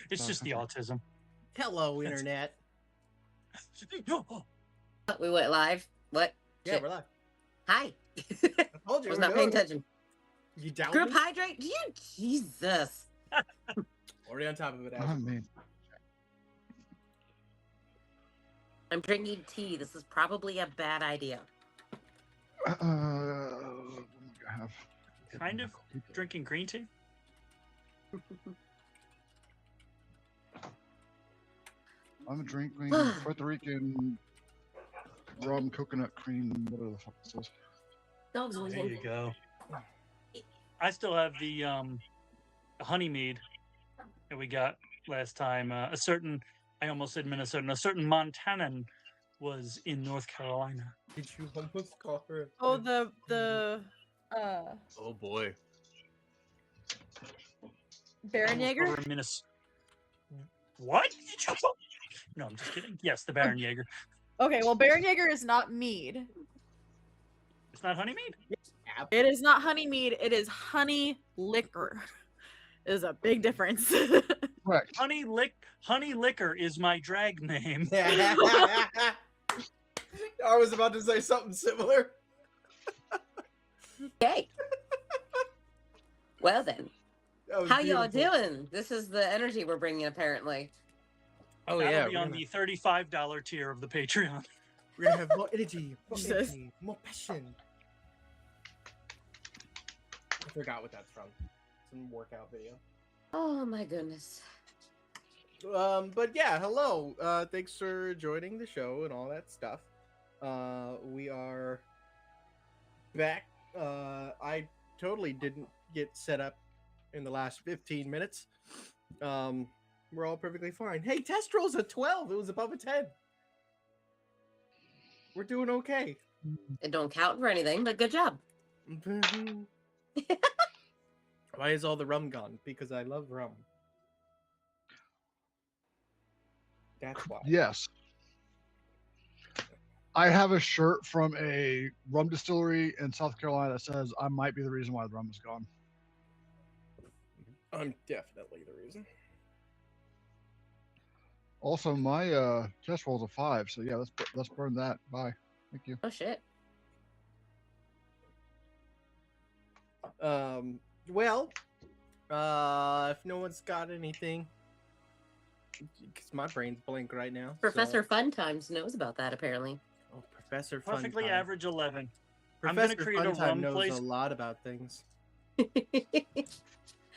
It's just the autism. Hello, Internet. We went live. What? Yeah, we're live. Hi. I told I you. was we're not paying doing it. attention. You down Group me? hydrate? Jesus. Already on top of it, I Ashley. mean, I'm drinking tea. This is probably a bad idea. what am I gonna have? Kind of drinking green tea. I'm drinking Puerto Rican rum coconut cream, whatever the fuck this is. Dogs There wheezing. you go. I still have the honey mead that we got last time. I almost said Minnesota. A certain Montanan was in North Carolina. Did you almost call her? Oh, the Oh boy. Baron Jaeger. Over in Minnesota. What? Did you... No, I'm just kidding. Yes, the Baron Jaeger. Okay, well, Baron Jaeger is not mead. It's not honey mead. It is not honey mead. It is honey liquor. There's a big difference. Correct. Honey liquor is my drag name. I was about to say something similar. Okay. Well then, That was how y'all beautiful. doing? This is the energy we're bringing, apparently. Oh That'll yeah, be on the $35 tier of the Patreon. we're gonna have more energy, Jesus. more passion. I forgot what that's from. Some workout video. Oh my goodness. But yeah, hello. Thanks for joining the show and all that stuff. We are back. I totally didn't get set up in the last 15 minutes. We're all perfectly fine. Hey, test roll's a 12. It was above a 10. We're doing okay. It don't count for anything, but good job. Why is all the rum gone? Because I love rum. That's why. Yes. I have a shirt from a rum distillery in South Carolina that says I might be the reason why the rum is gone. I'm definitely the reason. Also, my test roll's a 5, so yeah, let's burn that. Bye. Thank you. Oh shit. Well, if no one's got anything, because my brain's blank right now. Professor Fun Times knows about that, apparently. Oh, Professor Perfectly Funtime. average 11. I'm Professor gonna create a Funtime rum knows place a lot about things.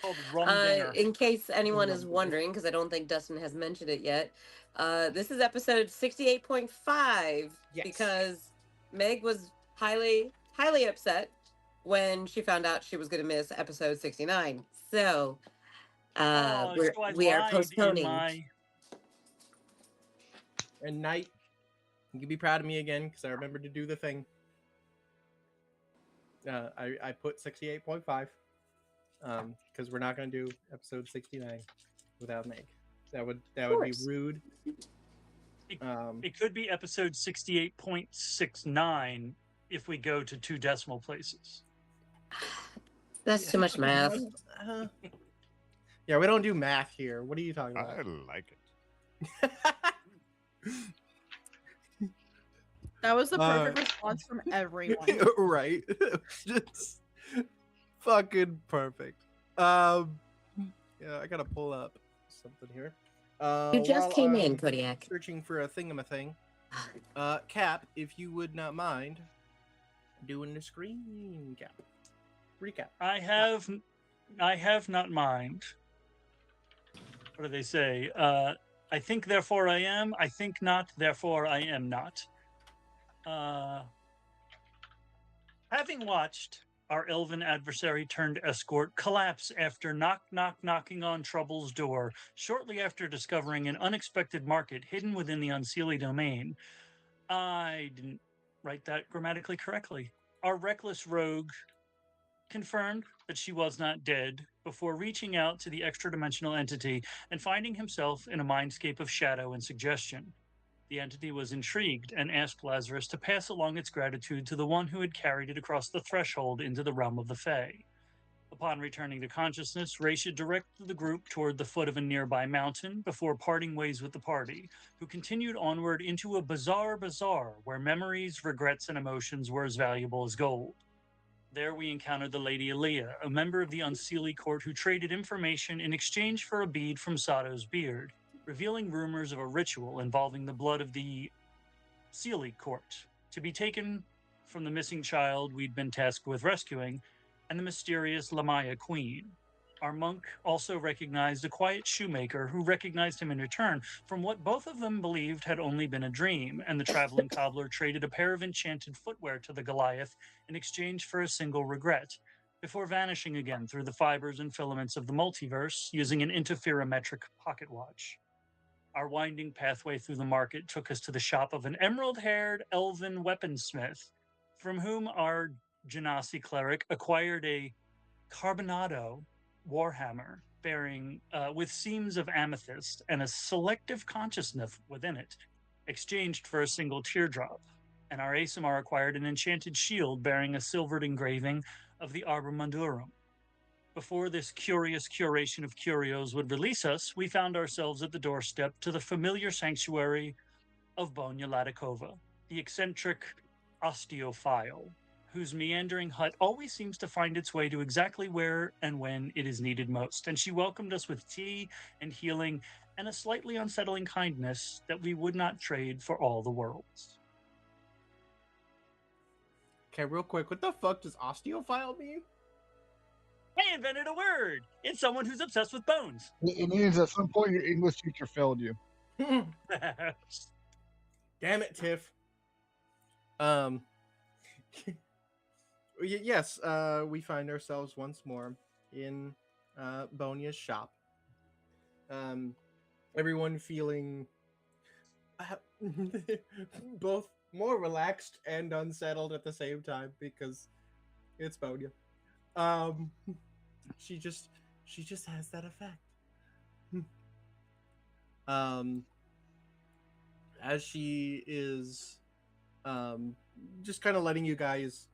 called Rum Dinger. In case anyone is Rum wondering, because I don't think Dustin has mentioned it yet, this is episode 68.5 Yes. because Meg was highly upset when she found out she was going to miss episode 69. So Oh, so I we are lied in postponing. And Knight, you can be proud of me again because I remembered to do the thing. I put 68.5 because we're not going to do episode 69 without Meg. That would be course. rude. It could be episode 68.69 if we go to 2 decimal places. That's too much math. Yeah, we don't do math here. What are you talking about? I like it. That was the perfect response from everyone. Right. Just fucking perfect. Yeah, I gotta pull up something here. You just While came in, I'm Kodiak. searching for a thingamathing. Cap, if you would not mind doing the screen cap. Recap. I have not mind. What do they say? I think, therefore I am. I think not, therefore I am not. Having watched our elven adversary turned escort collapse after knocking on Trouble's door, shortly after discovering an unexpected market hidden within the unseelie domain. I didn't write that grammatically correctly. Our reckless rogue confirmed that she was not dead before reaching out to the extra-dimensional entity and finding himself in a mindscape of shadow and suggestion. The entity was intrigued and asked Lazarus to pass along its gratitude to the one who had carried it across the threshold into the realm of the Fae. Upon returning to consciousness, Raisha directed the group toward the foot of a nearby mountain before parting ways with the party, who continued onward into a bizarre bazaar where memories, regrets, and emotions were as valuable as gold. There we encountered the Lady Aaliyah, a member of the Unseelie court who traded information in exchange for a bead from Sado's beard, revealing rumors of a ritual involving the blood of the Seelie court, to be taken from the missing child we'd been tasked with rescuing, and the mysterious Lamaya queen. Our monk also recognized a quiet shoemaker who recognized him in return from what both of them believed had only been a dream, and the traveling cobbler traded a pair of enchanted footwear to the Goliath in exchange for a single regret, before vanishing again through the fibers and filaments of the multiverse using an interferometric pocket watch. Our winding pathway through the market took us to the shop of an emerald-haired elven weaponsmith, from whom our Genasi cleric acquired a Carbonado warhammer bearing with seams of amethyst and a selective consciousness within it, exchanged for a single teardrop. And our Asimar acquired an enchanted shield bearing a silvered engraving of the Arbor Mundurum. Before this curious curation of curios would release us, we found ourselves at the doorstep to the familiar sanctuary of Bonya Ladakova, the eccentric osteophile, whose meandering hut always seems to find its way to exactly where and when it is needed most. And she welcomed us with tea and healing and a slightly unsettling kindness that we would not trade for all the worlds. Okay, real quick, what the fuck does osteophile mean? I invented a word! It's someone who's obsessed with bones. It means at some point your English teacher failed you. Damn it, Tiff. Yes, we find ourselves once more in Bonya's shop. Everyone feeling both more relaxed and unsettled at the same time because it's Bonya. She just has that effect. As she is just kind of letting you guys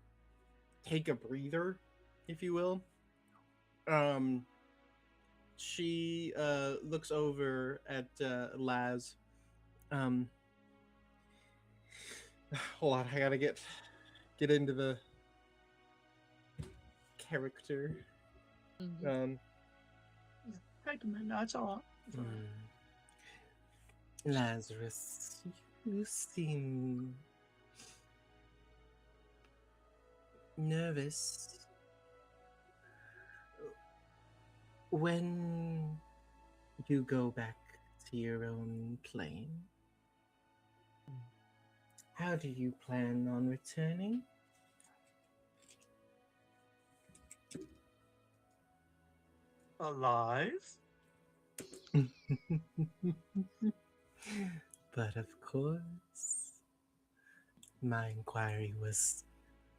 take a breather, if you will. She looks over at Laz. Hold on, I gotta get into the character. Mm-hmm. No, it's all right. Lazarus, you seem nervous. When you go back to your own plane, how do you plan on returning? Alive? But of course, my inquiry was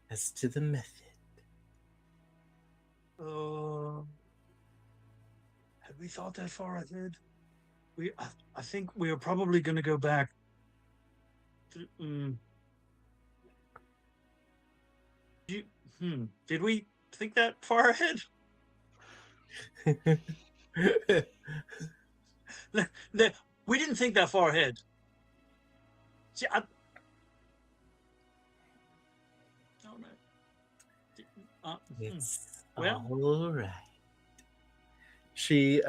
as to the method. Had we thought that far ahead? I think we are probably going to go back. Did we think that far ahead? We didn't think that far ahead. See, It's well, all right. She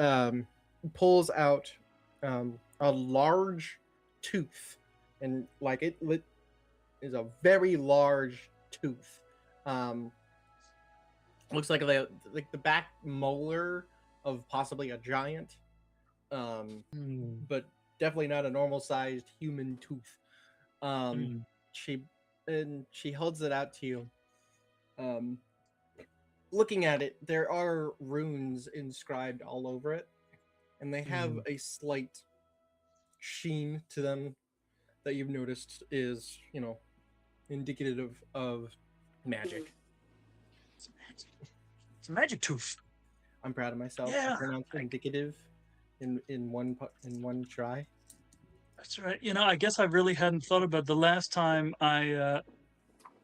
pulls out a large tooth, and like it is a very large tooth. Looks like the back molar of possibly a giant, but definitely not a normal sized human tooth. She holds it out to you. Looking at it, there are runes inscribed all over it, and they have a slight sheen to them that you've noticed is, indicative of magic. It's a magic tooth. I'm proud of myself. Yeah, I pronounced indicative in one try. That's right. I guess I really hadn't thought about the last time I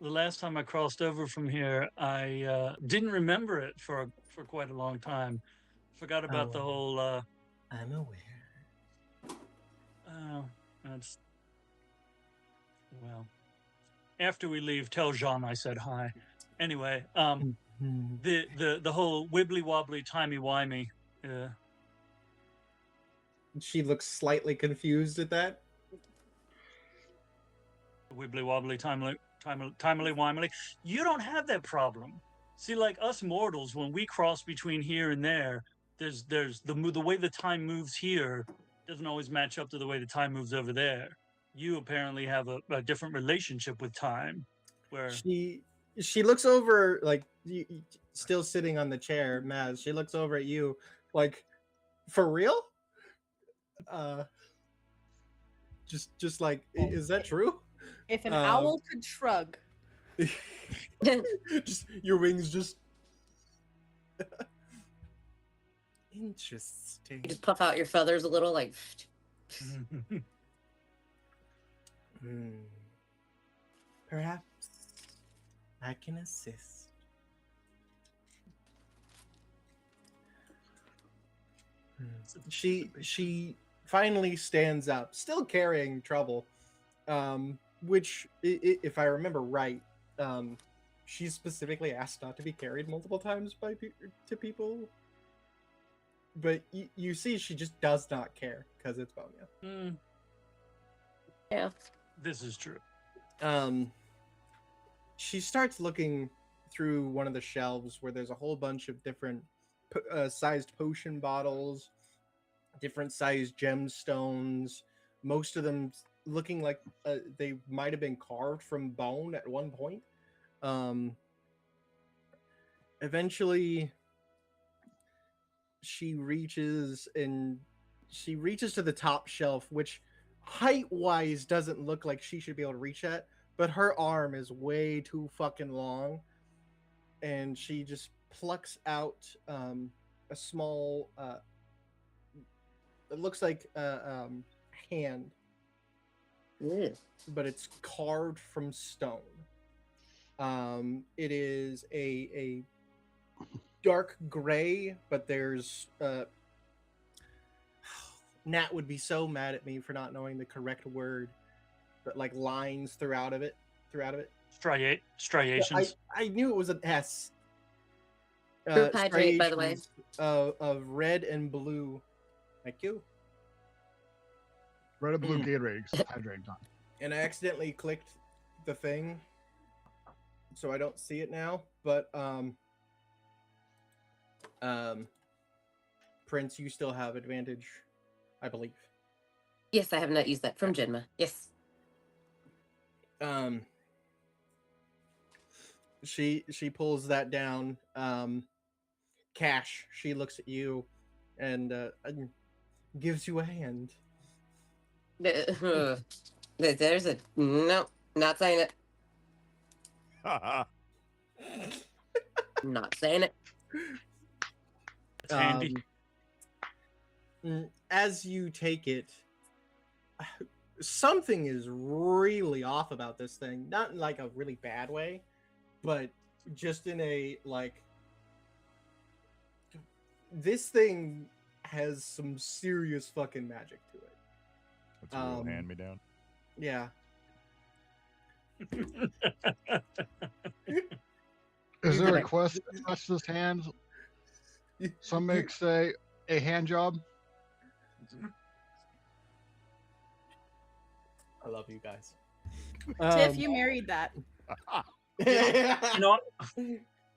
the last time I crossed over from here, I didn't remember it for quite a long time. Forgot about the whole. I'm aware. That's well. After we leave, tell Jean I said hi. Anyway, the whole wibbly wobbly timey wimey. She looks slightly confused at that. Wibbly wobbly timely wimely. You don't have that problem. See, like us mortals, when we cross between here and there, there's the way the time moves here doesn't always match up to the way the time moves over there. You apparently have a different relationship with time, where she looks over, like, still sitting on the chair, Maz. She looks over at you, like, for real? Just like, is that true? If an owl could shrug. Just your wings just interesting. You just puff out your feathers a little, like. Perhaps I can assist. She finally stands up, still carrying trouble, which, if I remember right, she's specifically asked not to be carried multiple times to people. But you see, she just does not care because it's Bonya. Yeah, this is true. She starts looking through one of the shelves where there's a whole bunch of different sized potion bottles, different sized gemstones, most of them looking like they might have been carved from bone at one point. Eventually she reaches to the top shelf, which height-wise doesn't look like she should be able to reach that, but her arm is way too fucking long, and she just plucks out a small it looks like a hand, but it's carved from stone. It is a dark gray, but there's Nat would be so mad at me for not knowing the correct word, but like lines throughout of it. Striations. I knew it was an S. Group hydrate, by the way. Of red and blue. Thank you. Red and blue Gatorade. Hydrating time. And I accidentally clicked the thing, so I don't see it now. But Prince, you still have advantage, I believe. Yes, I have not used that from Jinma. Yes. She pulls that down. Cash, she looks at you and gives you a hand. There's a no, not saying it. Not saying it. It's handy. As you take it, something is really off about this thing. Not in like a really bad way, but just in a like, this thing has some serious fucking magic to it. That's a real hand-me-down. Yeah. Is there a quest to touch this hand? Some may say a hand job. I love you guys. Tiff, you married that. You know what?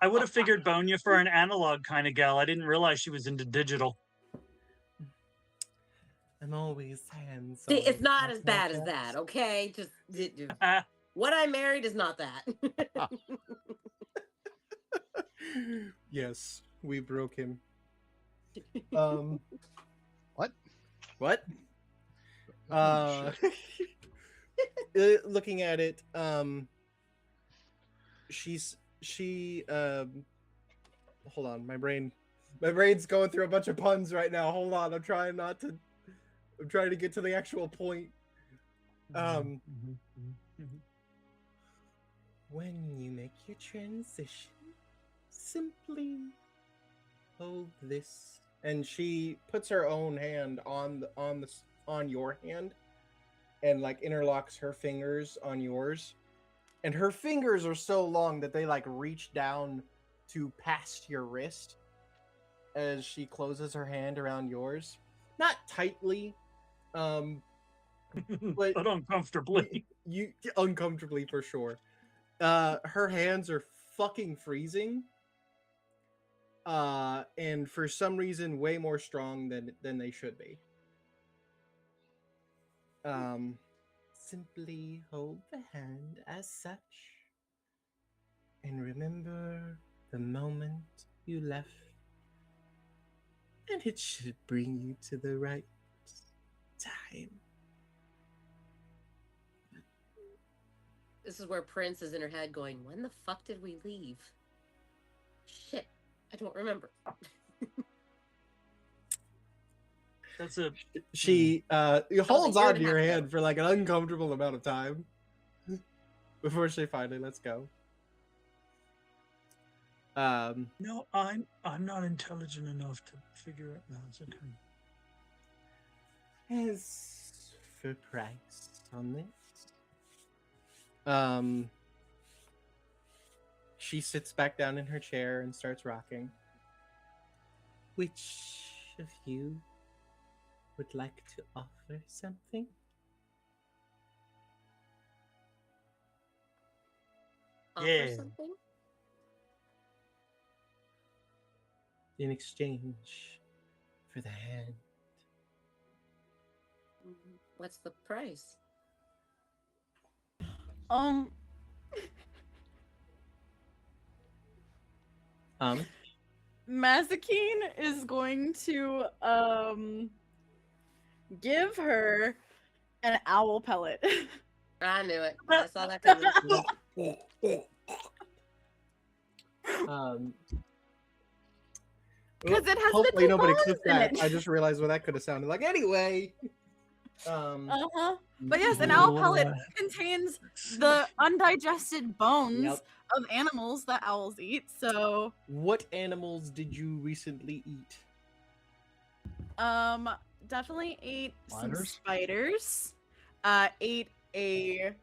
I would have figured Bonya for an analog kind of gal. I didn't realize she was into digital. I'm always hands. See, it's not as bad as that, okay? Just what I married is not that. Yes, we broke him. What? What? Looking at it, she hold on, my brain's going through a bunch of puns right now. Hold on, I'm trying to get to the actual point. When you make your transition, simply hold this. And she puts her own hand on your hand, and like interlocks her fingers on yours. And her fingers are so long that they like reach down to past your wrist as she closes her hand around yours. Not tightly, but but uncomfortably. You uncomfortably for sure. Her hands are fucking freezing. And for some reason way more strong than they should be. Simply hold the hand as such and remember the moment you left, and it should bring you to the right time. This is where Prince is in her head going, when the fuck did we leave? Shit, I don't remember. That's a She holds year on and to a your half hand for like an uncomfortable amount of time before she finally lets go. no, I'm not intelligent enough to figure it out. It's okay. As for price on this, she sits back down in her chair and starts rocking. Which of you would like to offer something? Offer Yeah. something? In exchange for the hand. What's the price? Mazekeen is going to give her an owl pellet. I knew it. I saw that coming. Because it has hopefully little nobody bones clipped in that. it. I just realized what that could have sounded like. Anyway. But yes, an owl pellet contains the undigested bones Yep. of animals that owls eat. So, What animals did you recently eat? definitely ate some Spiders? spiders. Ate a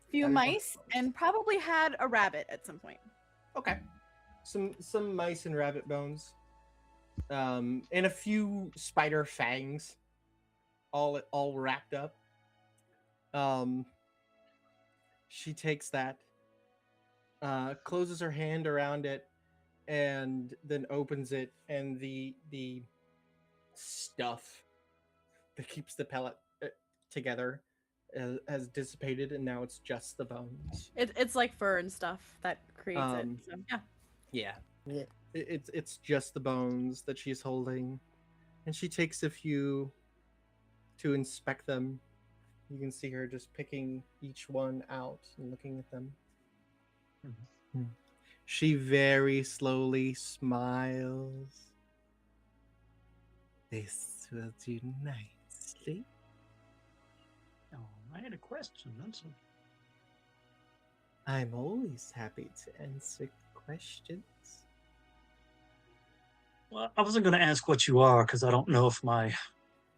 few Spiders, mice, and probably had a rabbit at some point. Okay. Some mice and rabbit bones. And a few spider fangs. All wrapped up. She takes that, closes her hand around it, and then opens it, and the stuff that keeps the pellet together has dissipated, and now it's just the bones. It's like fur and stuff that creates it. So, yeah. Yeah. It's just the bones that she's holding, and she takes a few to inspect them. You can see her just picking each one out and looking at them. Mm-hmm. She very slowly smiles. This will do nicely. Oh, I had a question. That's a... I'm always happy to answer questions. Well, I wasn't going to ask what you are because I don't know if my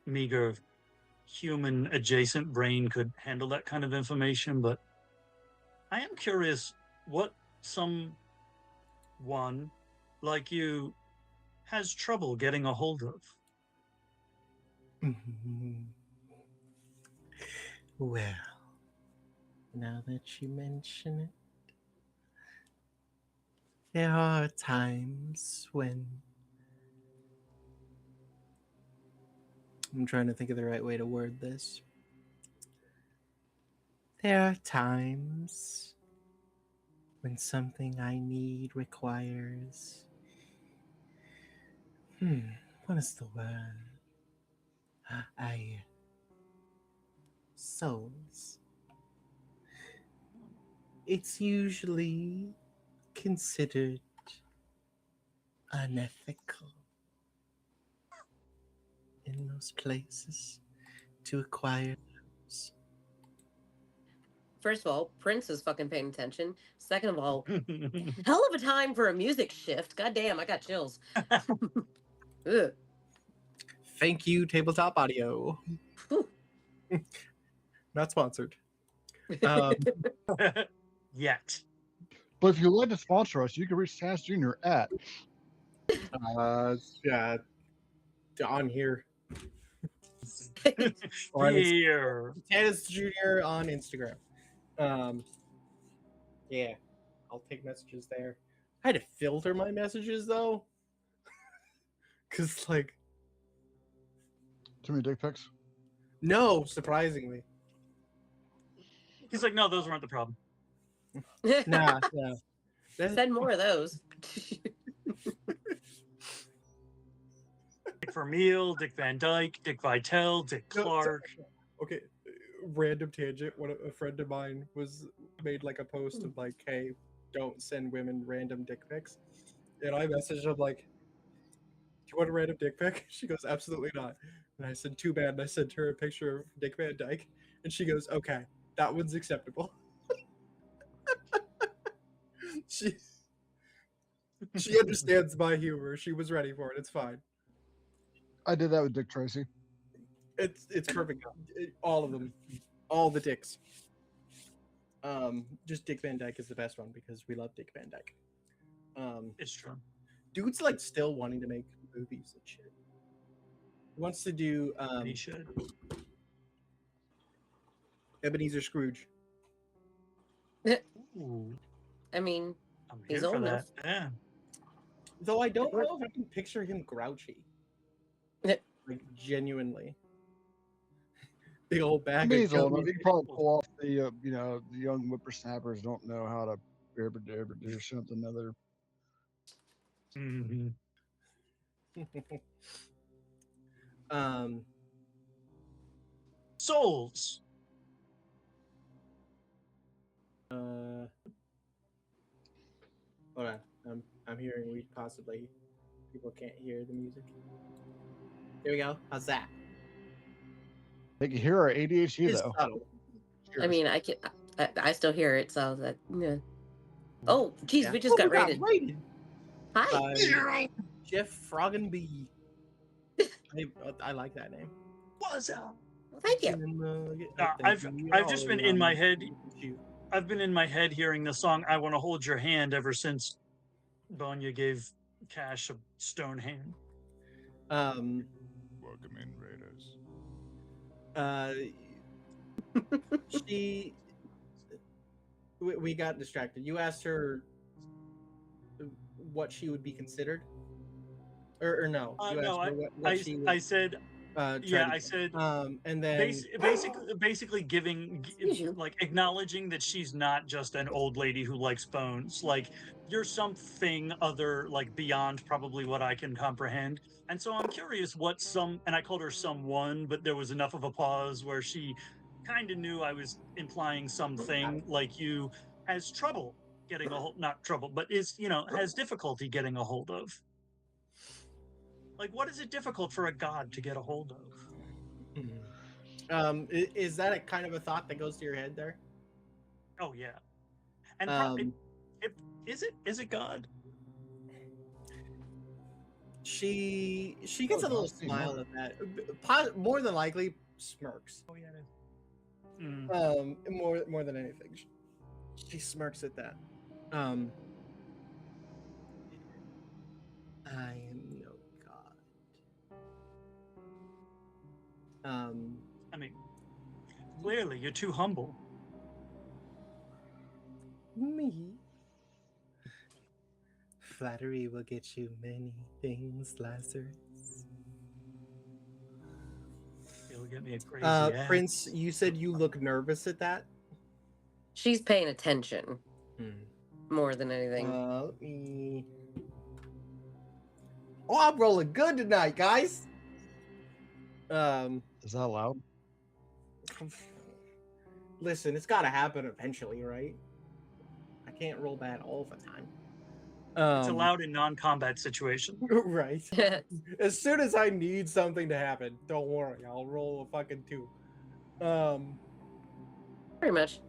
meager human adjacent brain could handle that kind of information, but I am curious what someone like you has trouble getting a hold of. Well, now that you mention it, there are times when I'm trying to think of the right way to word this. There are times when something I need requires... what is the word? Souls. It's usually considered unethical in those places to acquire those. First of all, Prince is fucking paying attention. Second of all, hell of a time for a music shift. God damn, I got chills. Ugh. Thank you, Tabletop Audio. Whew. Not sponsored. Yet. But if you'd like to sponsor us, you can reach Sass Jr. at Yeah, on here. Here. Tannis Jr. on Instagram. Yeah, I'll take messages there. I had to filter my messages though, cause like too many dick pics. no, surprisingly, He's like, no, those weren't the problem. nah. Send more of those. Dick Vermeil, Dick Van Dyke, Dick Vitale, Dick Clark. Okay, random tangent. What a friend of mine made like a post of like, hey, don't send women random dick pics, and I messaged him like, do you want a random dick pic? She goes, absolutely not. And I said, too bad. And I sent her a picture of Dick Van Dyke, and she goes, okay, that one's acceptable. she understands my humor. She was ready for it. It's fine. I did that with Dick Tracy. It's perfect. All of them, all the dicks. Just Dick Van Dyke is the best one because we love Dick Van Dyke. It's true. Dude's like still wanting to make movies and shit. He wants to do He should. Ebenezer Scrooge. Ooh, I mean, I'm He's here for old that. enough. Yeah. Though I don't know if I can picture him grouchy. Like genuinely. Big old I bag mean, of he's old gummies. enough. He can probably pull off the, the young whippersnappers don't know how to do something other. Mhm. Souls. Hold on. I'm hearing we possibly people can't hear the music. Here we go. How's that? They can hear our ADHD It's though. subtle. I mean, I still hear it, so that. Yeah. Oh, geez, Yeah. we just got we rated. rated Hi. by Jeff Froggenby. I like that name. What's up? Well, thank you. I've just been in my head. I've been in my head hearing the song "I Want to Hold Your Hand" ever since Bonya gave Cash a stone hand. Welcome in, Raiders. We got distracted. You asked her what she would be considered, or no? You No, asked her what she would, I said, try yeah, to I do. said, And then basically giving, like, acknowledging that she's not just an old lady who likes bones. Like, you're something other, like, beyond probably what I can comprehend. And so I'm curious what and I called her someone, but there was enough of a pause where she kind of knew I was implying something, like you has trouble getting a hold, not trouble, but has difficulty getting a hold of. Like, what is it difficult for a god to get a hold of? is that a kind of a thought that goes to your head there? Oh yeah, and is it God? She gets a little smile at that. More than likely, smirks. Oh yeah. It is. More than anything, she smirks at that. I am no god. I mean, clearly you're too humble. Me. Flattery will get you many things, Lazarus. It'll get me a crazy ass. Prince, you said you look nervous at that? She's paying attention more than anything. Let me... Oh, I'm rolling good tonight, guys. Is that loud? Listen, it's got to happen eventually, right? I can't roll bad all the time. It's allowed in non-combat situations. Right. As soon as I need something to happen, don't worry, I'll roll a fucking 2. Pretty much.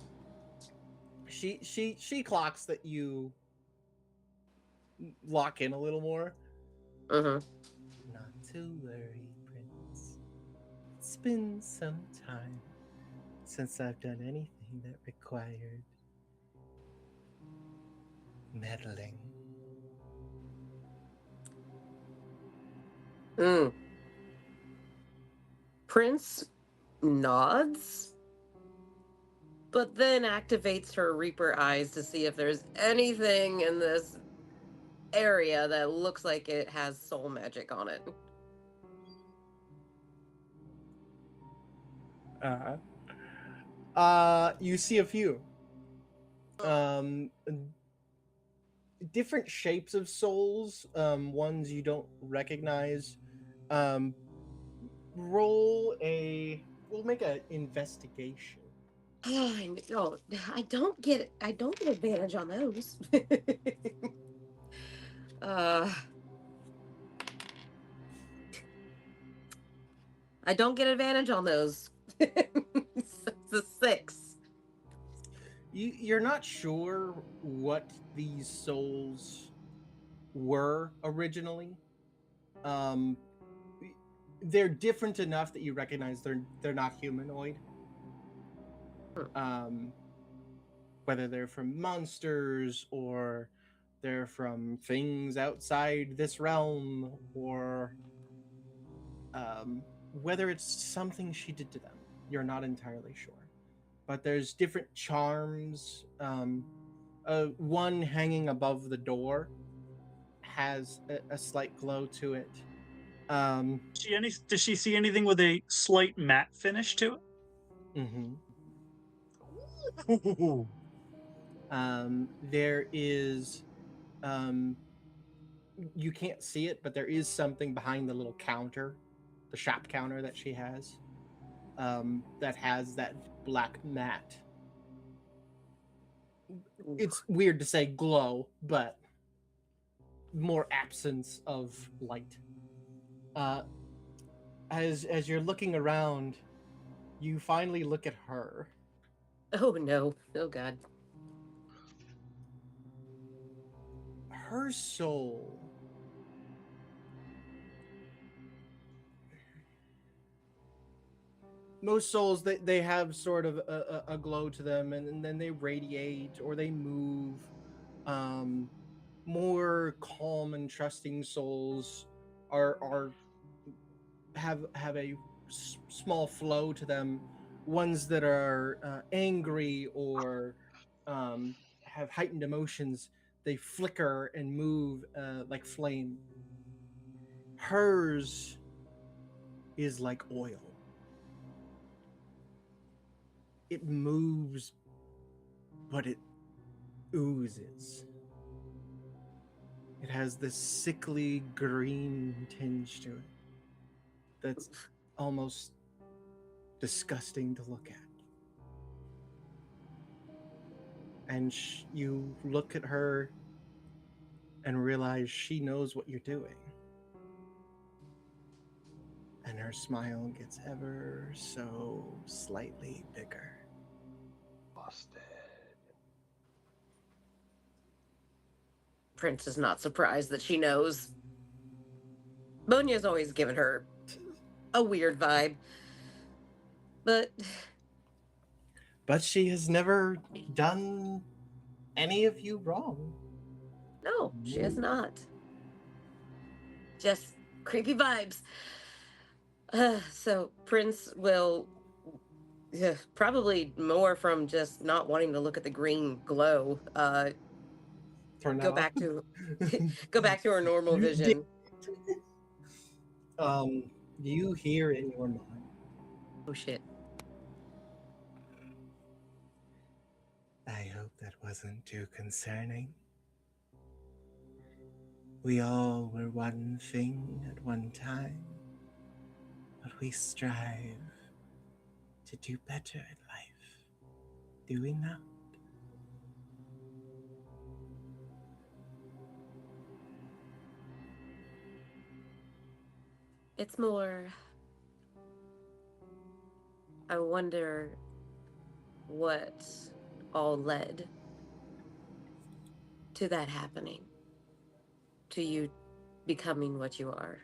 She clocks that you lock in a little more. Mm-hmm. Not to worry, Prince. It's been some time since I've done anything that required meddling. Mm. Prince nods, but then activates her Reaper eyes to see if there's anything in this area that looks like it has soul magic on it. You see a few. Different shapes of souls, ones you don't recognize. We'll make an investigation. Oh, I don't get advantage on those. I don't get advantage on those. It's a 6. You're not sure what these souls were originally. They're different enough that you recognize they're not humanoid. Whether they're from monsters or they're from things outside this realm, or whether it's something she did to them, you're not entirely sure. But there's different charms. One hanging above the door has a slight glow to it. Does she see anything with a slight matte finish to it? Mm-hmm. Ooh. There is, you can't see it, but there is something behind the little counter, the shop counter that she has, that has that black matte. It's weird to say glow, but more absence of light. As you're looking around, you finally look at her. Oh no. Oh god. Her soul most souls, they have sort of a glow to them, and then they radiate or they move. More calm and trusting souls are have a small flow to them. Ones that are angry or have heightened emotions, they flicker and move like flame. Hers is like oil. It moves, but it oozes. It has this sickly green tinge to it that's almost disgusting to look at. And you look at her and realize she knows what you're doing. And her smile gets ever so slightly bigger. Busted. Prince is not surprised that she knows. Bonya's always given her a weird vibe. But she has never done any of you wrong. no, she has not. Just creepy vibes. So Prince will probably more from just not wanting to look at the green glow. Turn that Go off. back to go back to her normal vision. You hear in your mind. Oh shit. I hope that wasn't too concerning. We all were one thing at one time, but we strive to do better in life, do we not? It's more, I wonder what all led to that happening? To you becoming what you are?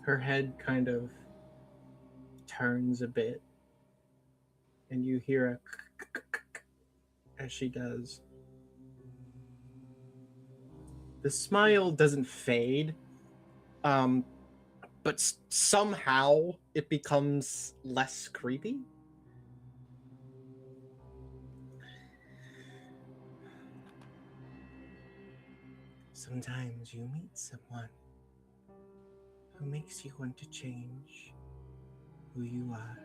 Her head kind of turns a bit, and you hear a as she does. The smile doesn't fade, but somehow it becomes less creepy. Sometimes you meet someone who makes you want to change who you are.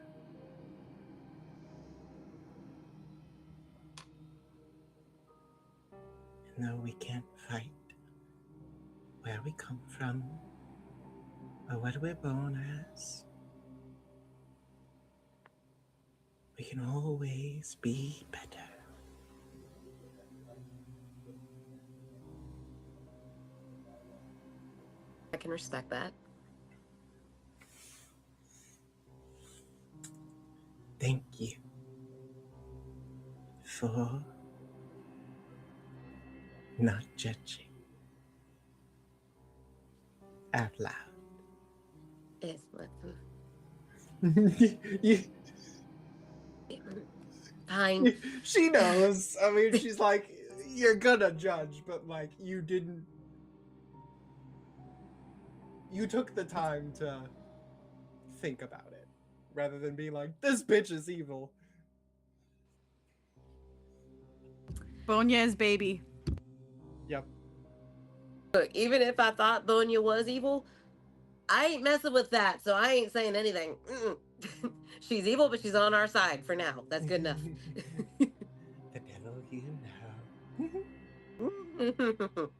And though we can't fight where we come from or what we're born as, we can always be better. I can respect that. Thank you for not judging out loud. It's what. Fine. She knows. I mean, she's like, you're gonna judge, but like, you didn't. You took the time to think about it rather than being like, this bitch is evil. Bonya's baby. Yep. Look, even if I thought Bonya was evil, I ain't messing with that, so I ain't saying anything. She's evil, but she's on our side for now. That's good enough. The devil you know.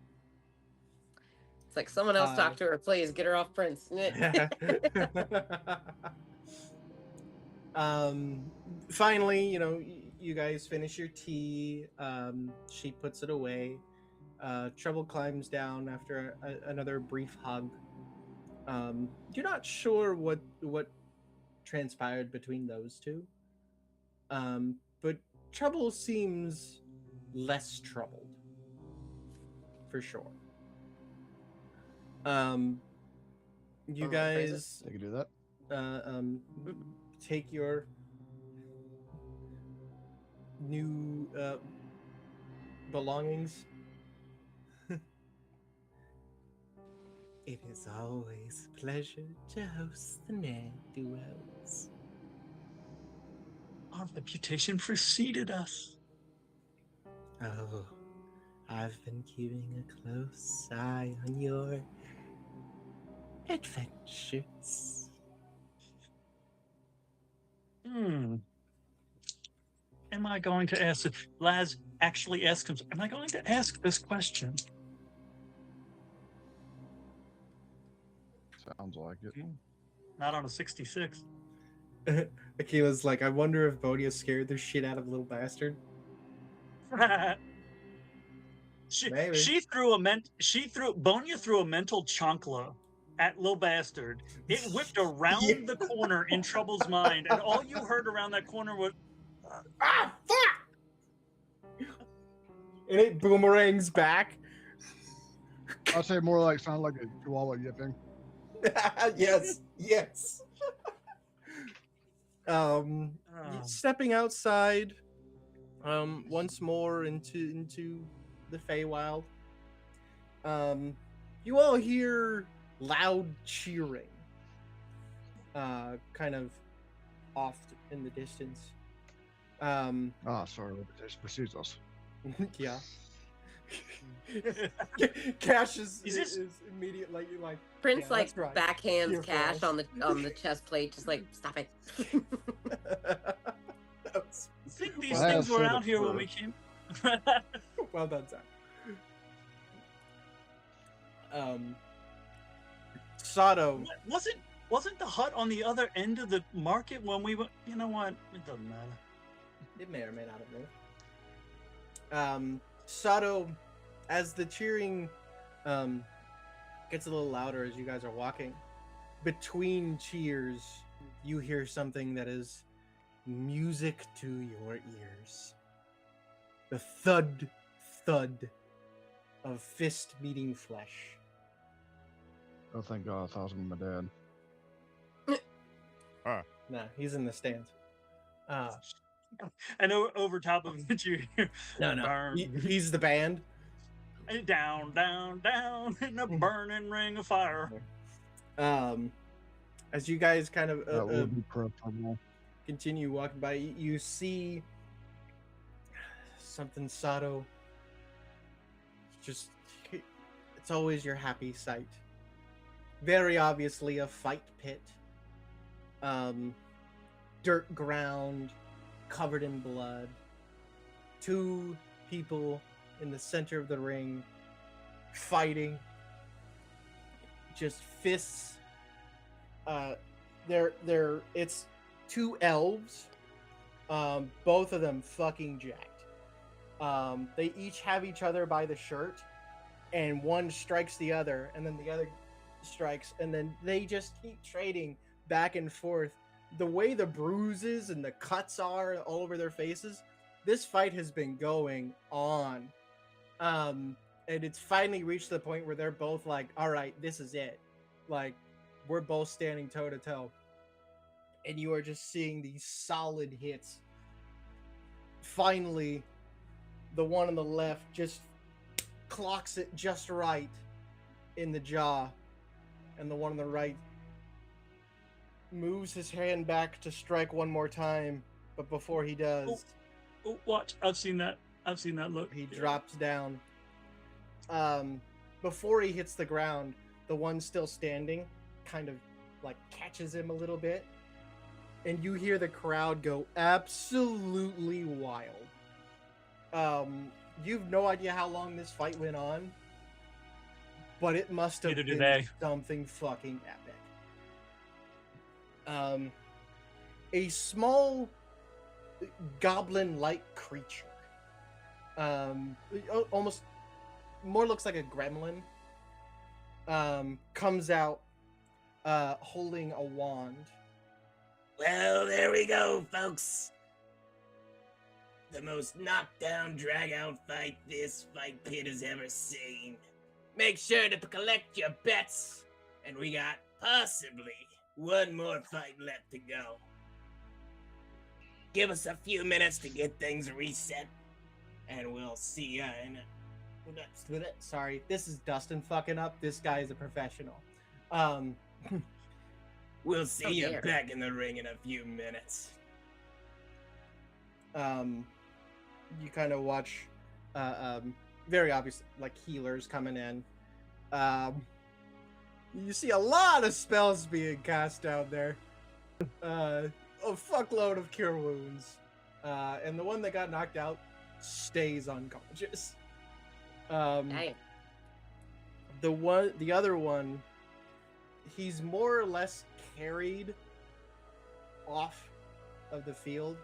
It's like someone else talk to her, please. Get her off Prince. Finally, you know, you guys finish your tea. She puts it away. Trouble climbs down after another brief hug. You're not sure what transpired between those two. But Trouble seems less troubled. For sure. You guys I can do that. take your new belongings. It is always a pleasure to host the ne'er-do-wells. Our reputation preceded us. Oh, I've been keeping a close eye on your adventures. Am I going to ask it? Laz actually asks him, am I going to ask this question? Sounds like it. Not on a 66. Akila's like, I wonder if Bonya scared the shit out of little bastard. Maybe. Bonya threw a mental chancla at Lil Bastard. It whipped around the corner in Trouble's mind, and all you heard around that corner was, ah, fuck! And it boomerangs back. I'd say more like sound like a chihuahua yipping. Yes. Stepping outside, once more into the Feywild. You all hear loud cheering, kind of off in the distance. Sorry, it precedes us. Yeah. Cash is immediately like Prince yeah, like right. backhands Here Cash for on the chest plate, just like stop it. I think these Well, things were said out it here when we first. came. Well done, Zack. Sado. Wasn't the hut on the other end of the market when we went? You know what? It doesn't matter. It may or may not have moved. Sado, as the cheering gets a little louder as you guys are walking, between cheers, you hear something that is music to your ears. the thud of fist meeting flesh. Oh, thank God! I thought it was my dad. Nah, he's in the stands. And over top of it, you hear No. burn, He's the band. down, down, down in a burning ring of fire. As you guys kind of That would be preferable. continue walking by, you see something Sado. Just, it's always your happy sight. Very obviously a fight pit. Dirt ground, covered in blood. Two people in the center of the ring, fighting. Just fists. It's two elves. Both of them fucking jacked. They each have each other by the shirt, and one strikes the other, and then the other strikes, and then they just keep trading back and forth. The way the bruises and the cuts are all over their faces, this fight has been going on. And it's finally reached the point where they're both like, all right, this is it. Like, we're both standing toe to toe. And you are just seeing these solid hits. Finally, the one on the left just clocks it just right in the jaw. And the one on the right moves his hand back to strike one more time. But before he does... Oh, watch. I've seen that look. He drops down. Before he hits the ground, the one still standing kind of like catches him a little bit. And you hear the crowd go absolutely wild. You've no idea how long this fight went on, but it must have been something fucking epic. A small goblin-like creature, almost more looks like a gremlin, comes out holding a wand. Well, there we go, folks. The most knockdown, drag-out fight this fight pit has ever seen. Make sure to collect your bets, and we got possibly one more fight left to go. Give us a few minutes to get things reset, and we'll see ya in a... Sorry, this is Dustin fucking up. This guy is a professional. We'll see you back in the ring in a few minutes. You kind of watch, very obvious, like healers coming in. You see a lot of spells being cast down there. A fuckload of cure wounds. And the one that got knocked out stays unconscious. Dang. The other one, he's more or less carried off of the field.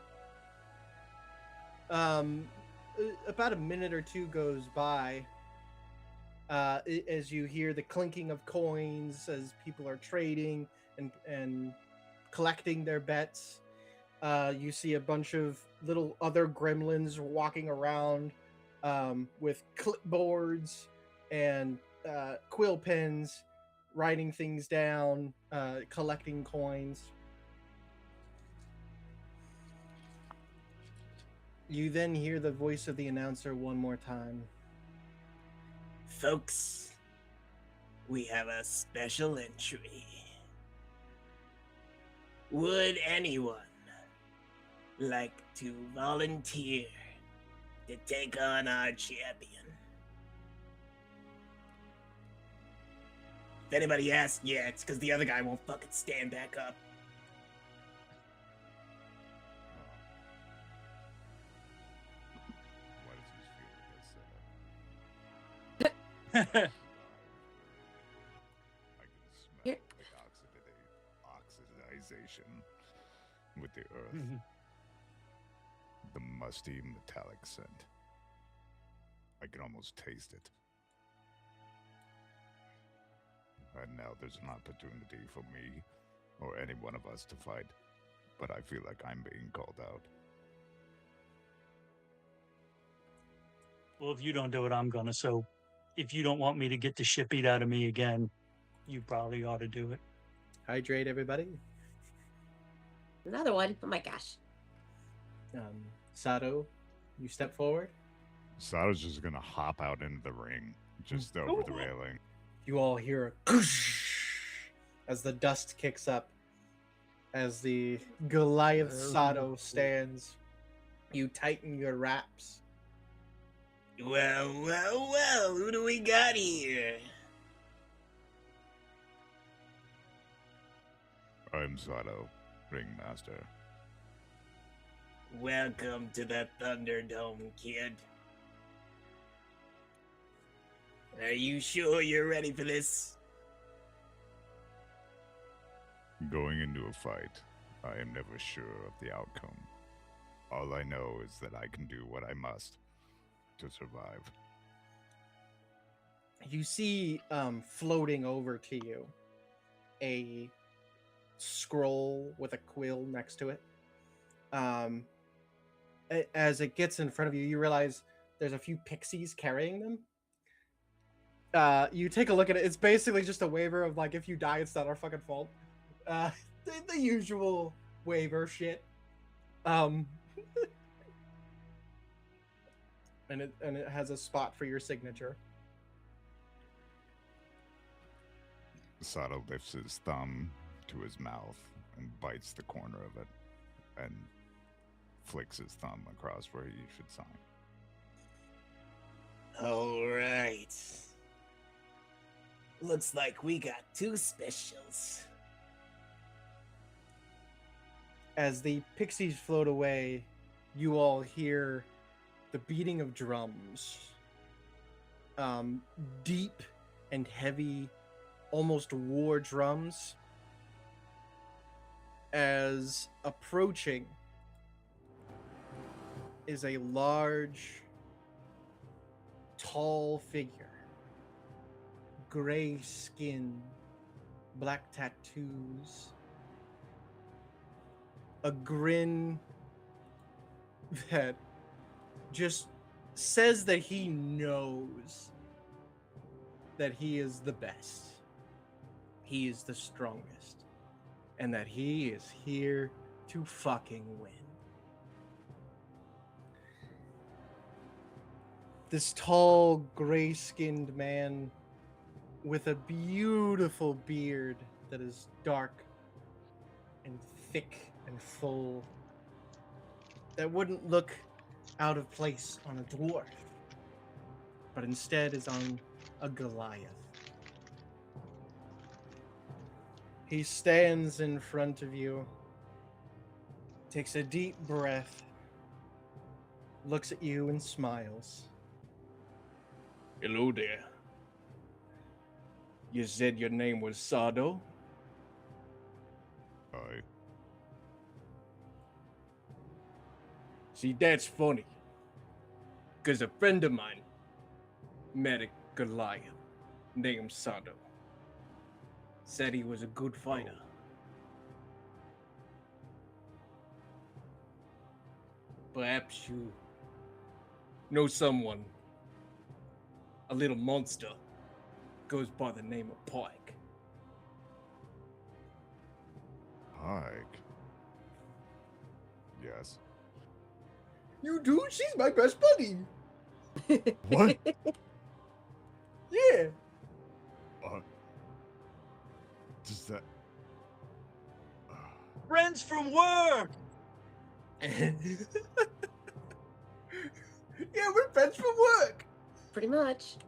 About a minute or two goes by as you hear the clinking of coins as people are trading and collecting their bets. You see a bunch of little other gremlins walking around with clipboards and quill pens, writing things down, collecting coins. You then hear the voice of the announcer one more time. Folks, we have a special entry. Would anyone like to volunteer to take on our champion? If anybody asks, yeah, it's because the other guy won't fucking stand back up. Why does this feel like a setup? I can smell the oxidization with the earth. The musty metallic scent. I can almost taste it. And now there's an opportunity for me, or any one of us to fight, but I feel like I'm being called out. Well, if you don't do it, I'm gonna. So, if you don't want me to get the shit beat out of me again, you probably ought to do it. Hydrate, everybody. Another one. Oh my gosh. Sado, you step forward. Sado's just gonna hop out into the ring, just over the railing. You all hear a as the dust kicks up. As the Goliath Sado stands, you tighten your wraps. Well, who do we got here? I'm Sado, ringmaster. Welcome to the Thunderdome, kid. Are you sure you're ready for this? Going into a fight, I am never sure of the outcome. All I know is that I can do what I must to survive. You see floating over to you a scroll with a quill next to it. As it gets in front of you, you realize there's a few pixies carrying them. You take a look at it. It's basically just a waiver of like, if you die, it's not our fucking fault. The usual waiver shit. And it has a spot for your signature. Sado lifts his thumb to his mouth and bites the corner of it and flicks his thumb across where you should sign. All right. Looks like we got two specials. As the pixies float away, you all hear the beating of drums. Deep and heavy, almost war drums. As approaching is a large, tall figure. Gray skin, black tattoos, a grin that just says that he knows that he is the best, he is the strongest, and that he is here to fucking win. This tall, gray-skinned man with a beautiful beard that is dark and thick and full, that wouldn't look out of place on a dwarf, but instead is on a Goliath. He stands in front of you, takes a deep breath, looks at you and smiles. Hello there. You said your name was Sado? Aye. See, that's funny. Because a friend of mine met a Goliath named Sado. Said he was a good fighter. Perhaps you know someone, a little monster, goes by the name of Pike. Pike? Yes. You do? She's my best buddy. What? Yeah. Does that... Friends from work! Yeah, we're friends from work. Pretty much.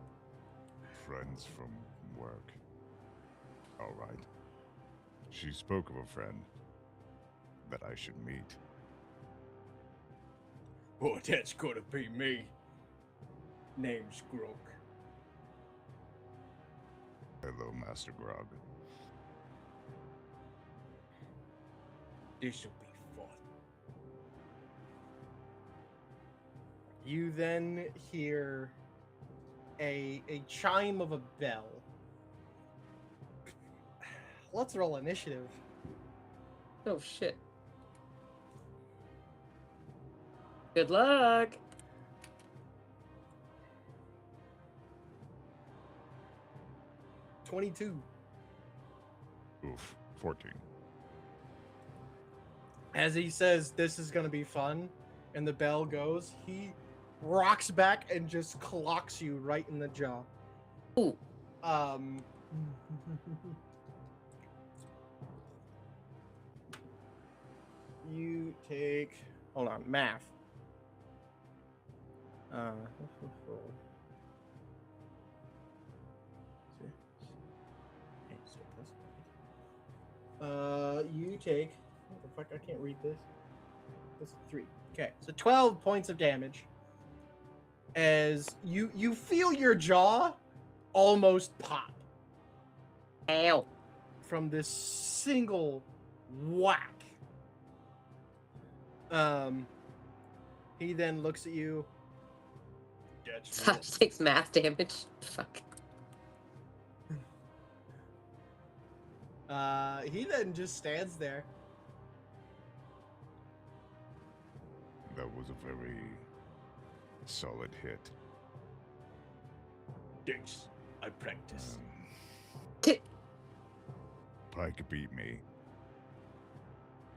Friends from work. All right. She spoke of a friend that I should meet. Oh, that's gonna be me. Name's Grog. Hello, Master Grog. This'll be fun. You then hear a chime of a bell. Let's roll initiative. Oh shit. Good luck. 22. Oof, 14. As he says, this is going to be fun, and the bell goes, he rocks back and just clocks you right in the jaw. Ooh. You take, hold on, math. You take, what the fuck, I can't read this. This is 3. Okay, so 12 points of damage. As you feel your jaw almost pop. Ow. From this single whack. He then looks at you. Sasha takes math damage. Fuck. He then just stands there. That was a very solid hit. Thanks. I practice. Pike beat me.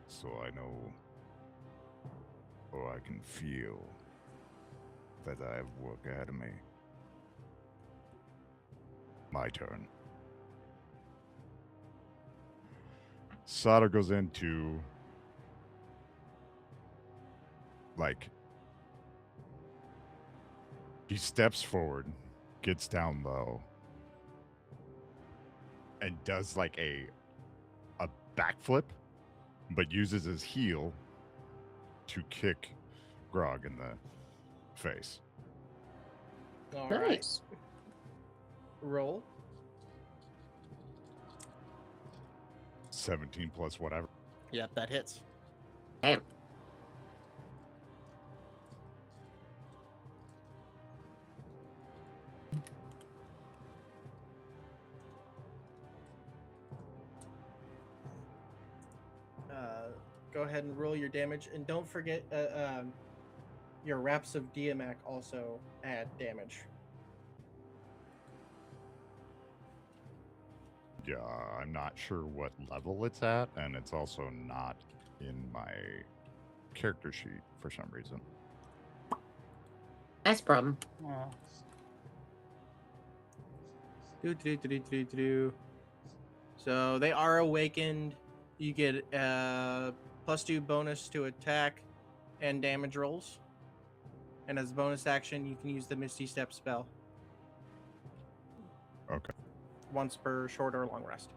So I know, or I can feel, that I have work ahead of me. My turn. Sado goes into, like, he steps forward, gets down low, and does like a backflip, but uses his heel to kick Grog in the face. All Nice. right. Roll. 17 plus whatever. Yep, that hits. Damn. Go ahead and roll your damage, and don't forget your wraps of Diamac also add damage. Yeah, I'm not sure what level it's at, and it's also not in my character sheet for some reason. That's a problem. Oh. So they are awakened. You get +2 bonus to attack and damage rolls. And as a bonus action, you can use the Misty Step spell. Okay. Once per short or long rest.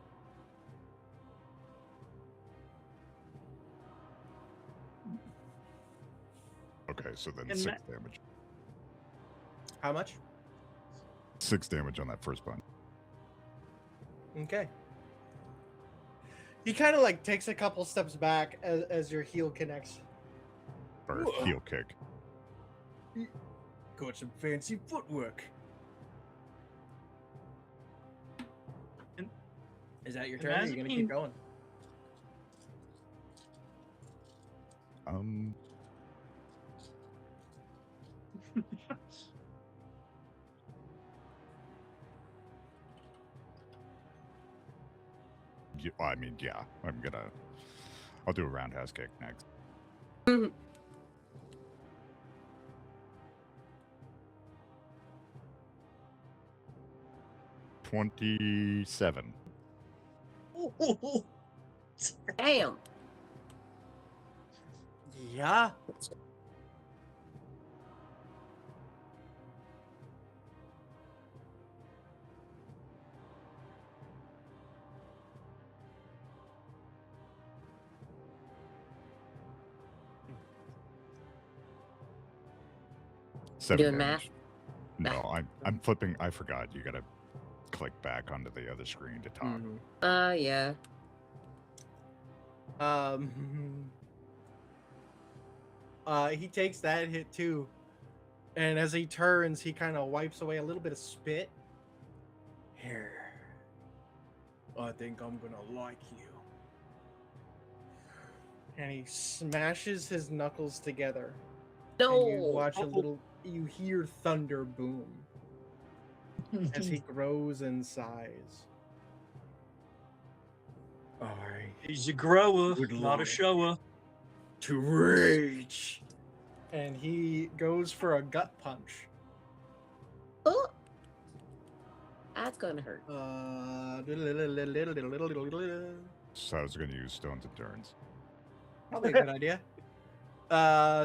Okay, so then And 6 damage. How much? 6 damage on that first punch. Okay. He kind of like takes a couple steps back as your heel connects. Or heel kick. Got some fancy footwork. And- Is that your turn? Or are you gonna keep going? I mean, yeah. I'll do a roundhouse kick next. Mhm. 27. Damn. Yeah. Seven Doing damage. math? No, I'm flipping. I forgot. You gotta click back onto the other screen to talk. Yeah. He takes that hit too, and as he turns, he kind of wipes away a little bit of spit. Here, I think I'm gonna like you. And he smashes his knuckles together. No. And you watch a little. You hear thunder boom as he grows in size. He's a grower, Good not a lord. shower. To rage. And he goes for a gut punch. Oh, that's gonna hurt. So I was going to use Stone's Endurance. Probably a good idea.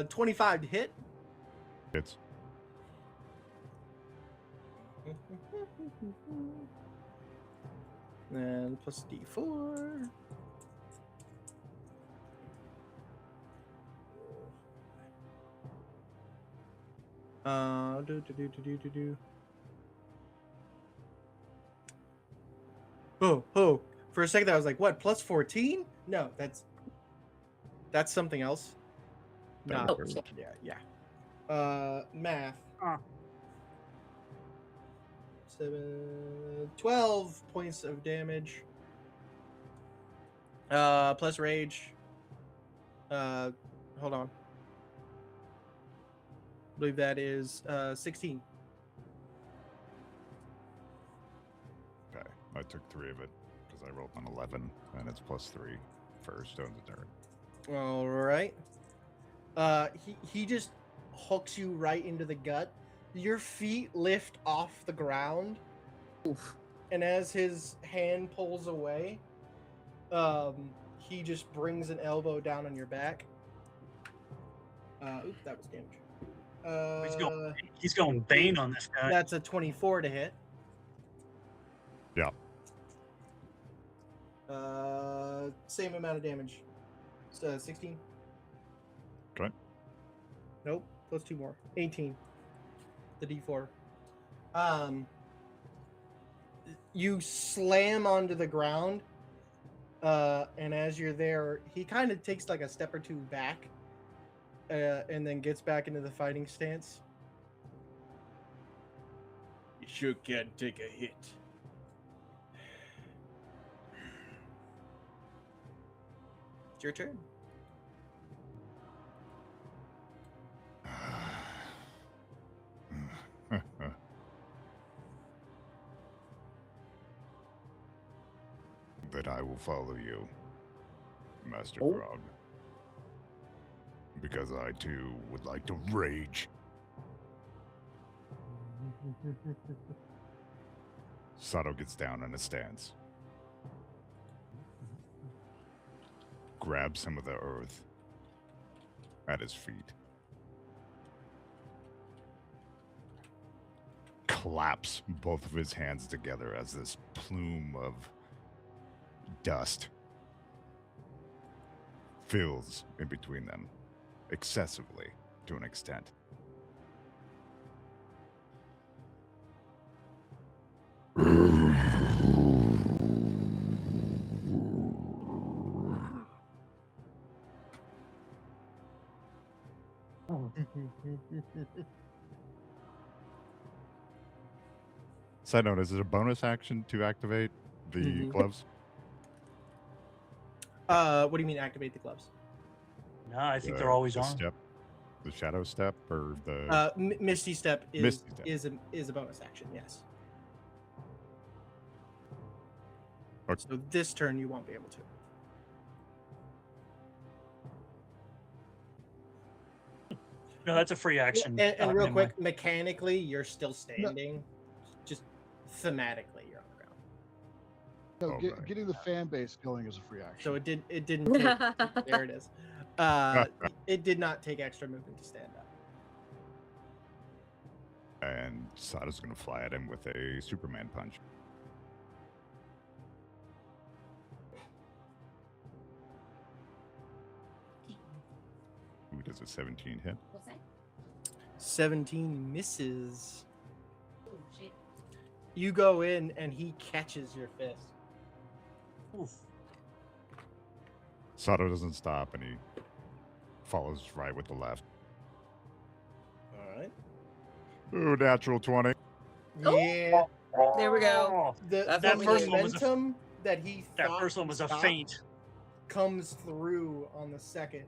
25 to hit. Hits. And plus D4. Do. Oh. For a second, I was like, what, plus 14? No, that's something else. That No. would hurt. Yeah. Math. Huh. 12 points of damage. Plus rage. Hold on. I believe that is 16. Okay. I took 3 of it because I rolled an 11, and it's plus 3 for Stone's Endurance. All right. He just hooks you right into the gut. Your feet lift off the ground. Oof. And as his hand pulls away, he just brings an elbow down on your back. Oops, that was damage. He's going Bane on this guy. That's a 24 to hit. Yeah. Same amount of damage. 16. Okay. Nope. Plus 2 more. 18. The D4. You slam onto the ground, and as you're there, he kind of takes like a step or two back, and then gets back into the fighting stance. You sure can take a hit. It's your turn. That I will follow you, Master Oh. Grog. Because I too would like to rage. Sado gets down in a stance. Grabs some of the earth at his feet. Claps both of his hands together as this plume of dust fills in between them excessively to an extent. Side note, is it a bonus action to activate the Mhm. gloves? What do you mean activate the gloves? No, I think they're always the on. Step, the shadow step, or the Misty Step is Misty Step. is a bonus action, yes. Okay. So this turn you won't be able to. No, that's a free action. And real Nimue. quick, mechanically, you're still standing. Just thematically, you're on the ground. No, Alright. getting the fan base going is a free action. So it didn't take. There it is. It did not take extra movement to stand up. And Sado's gonna fly at him with a Superman punch. Ooh, does a 17 hit? 17 misses. Oh, shit. You go in and he catches your fist. Oof. Sado doesn't stop and he follows right with the left. All right. Ooh, natural 20. Oh. Yeah. There we go. Oh, That's The what we first need. one was a- momentum that he that thought first one was a stopped feint. comes through on the second.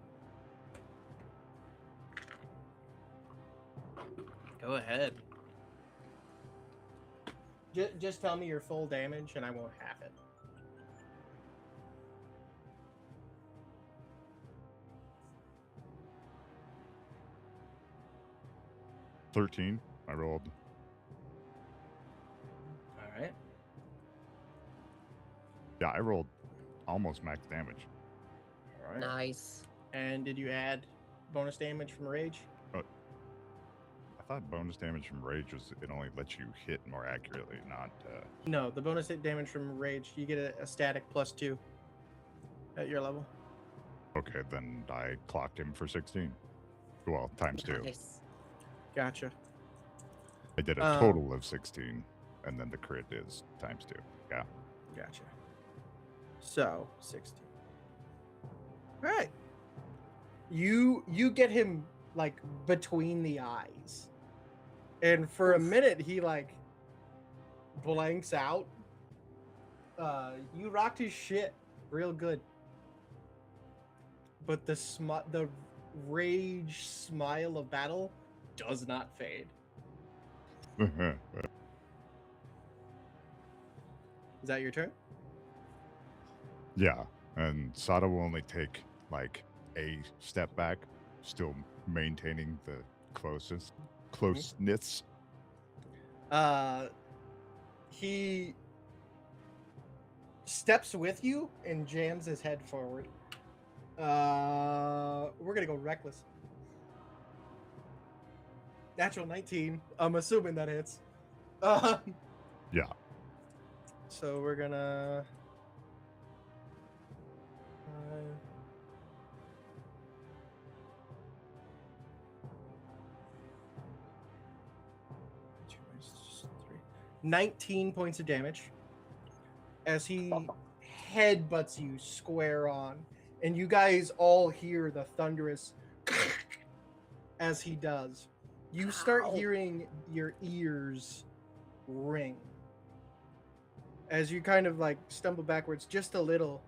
Go ahead. Just tell me your full damage and I won't half it. 13. I rolled. All right. Yeah, I rolled almost max damage. All right. Nice. And did you add bonus damage from rage? I thought bonus damage from rage was it only lets you hit more accurately, not. No, the bonus hit damage from rage, you get a static +2 at your level. Okay, then I clocked him for 16. Well, times 2. Nice. Gotcha. I did a total of 16, and then the crit is times 2. Yeah. Gotcha. So 16. All right. You get him like between the eyes, and for a minute he like blanks out. You rocked his shit real good, but the rage smile of battle does not fade. Is that your turn? Yeah, and Sado will only take like a step back, still maintaining the closeness. He steps with you and jams his head forward. We're gonna go reckless. Natural 19. I'm assuming that hits. Yeah. So we're gonna. Two minus 3. 19 points of damage as he headbutts you square on, and you guys all hear the thunderous as he does. You start hearing your ears ring as you kind of like stumble backwards just a little,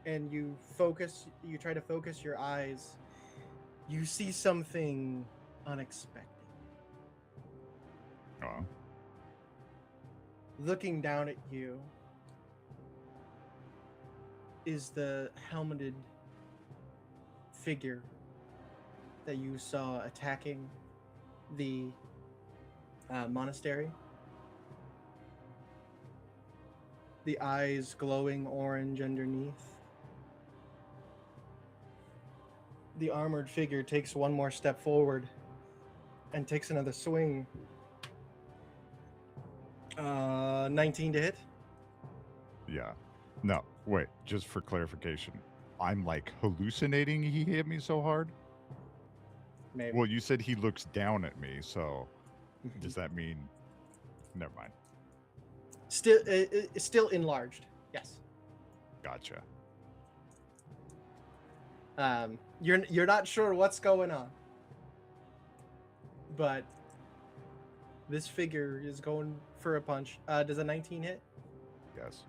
and you try to focus your eyes. You see something unexpected. Oh. Looking down at you is the helmeted figure that you saw attacking the monastery. The eyes glowing orange underneath. The armored figure takes one more step forward and takes another swing. 19 to hit. Yeah. No, wait, just for clarification. I'm like hallucinating he hit me so hard? Maybe. Well, you said he looks down at me, so does that mean... Never mind. Still enlarged. Yes. Gotcha. You're not sure what's going on, but this figure is going for a punch. Does a 19 hit? Yes.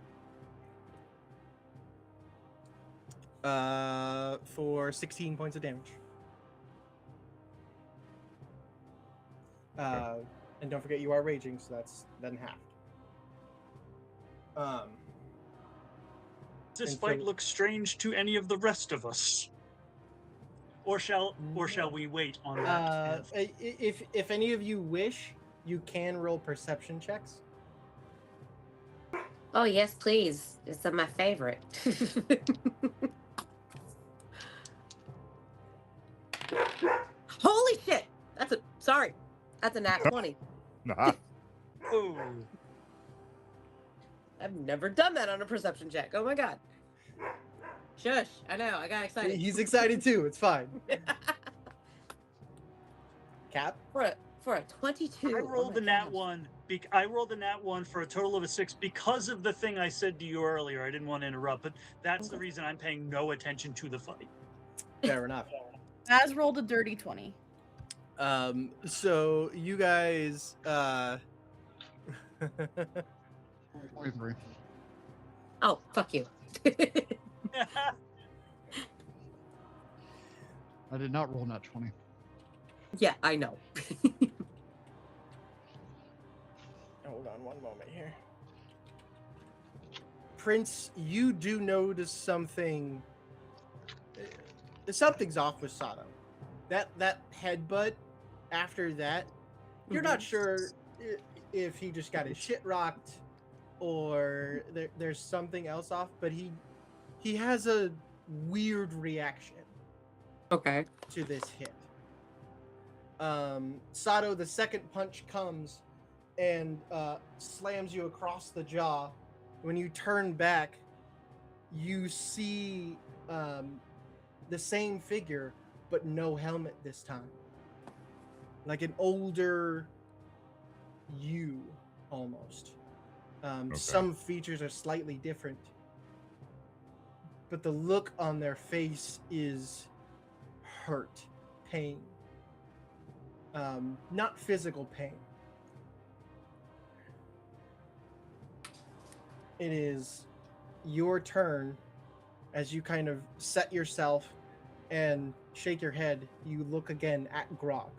For 16 points of damage. And don't forget you are raging, so that's then halved. Does this And fight so- look strange to any of the rest of us? Or shall we wait on that? If any of you wish, you can roll perception checks. Oh yes, please. It's my favorite. Holy shit! That's a nat 20. Nah. Oh, I've never done that on a perception check. Oh my god. Shush! I know. I got excited. He's excited too. It's fine. Cap. for a 22. I rolled the nat 1. I rolled the nat 1 for a total of a 6 because of the thing I said to you earlier. I didn't want to interrupt, but that's the reason I'm paying no attention to the fight. Fair enough. As rolled a dirty 20. So you guys 23. Oh, fuck you. I did not roll nat 20. Yeah, I know. hold on one moment here. Prince, you do notice something. Something's off with Sado. That headbutt after that You're not sure if he just got his shit rocked or there's something else off, but he has a weird reaction Okay. to this hit. Sado, the second punch comes and slams you across the jaw. When you turn back, you see the same figure, but no helmet this time. Like an older you, almost. Some features are slightly different, but the look on their face is hurt, pain. Not physical pain. It is your turn. As you kind of set yourself and shake your head, you look again at Grog.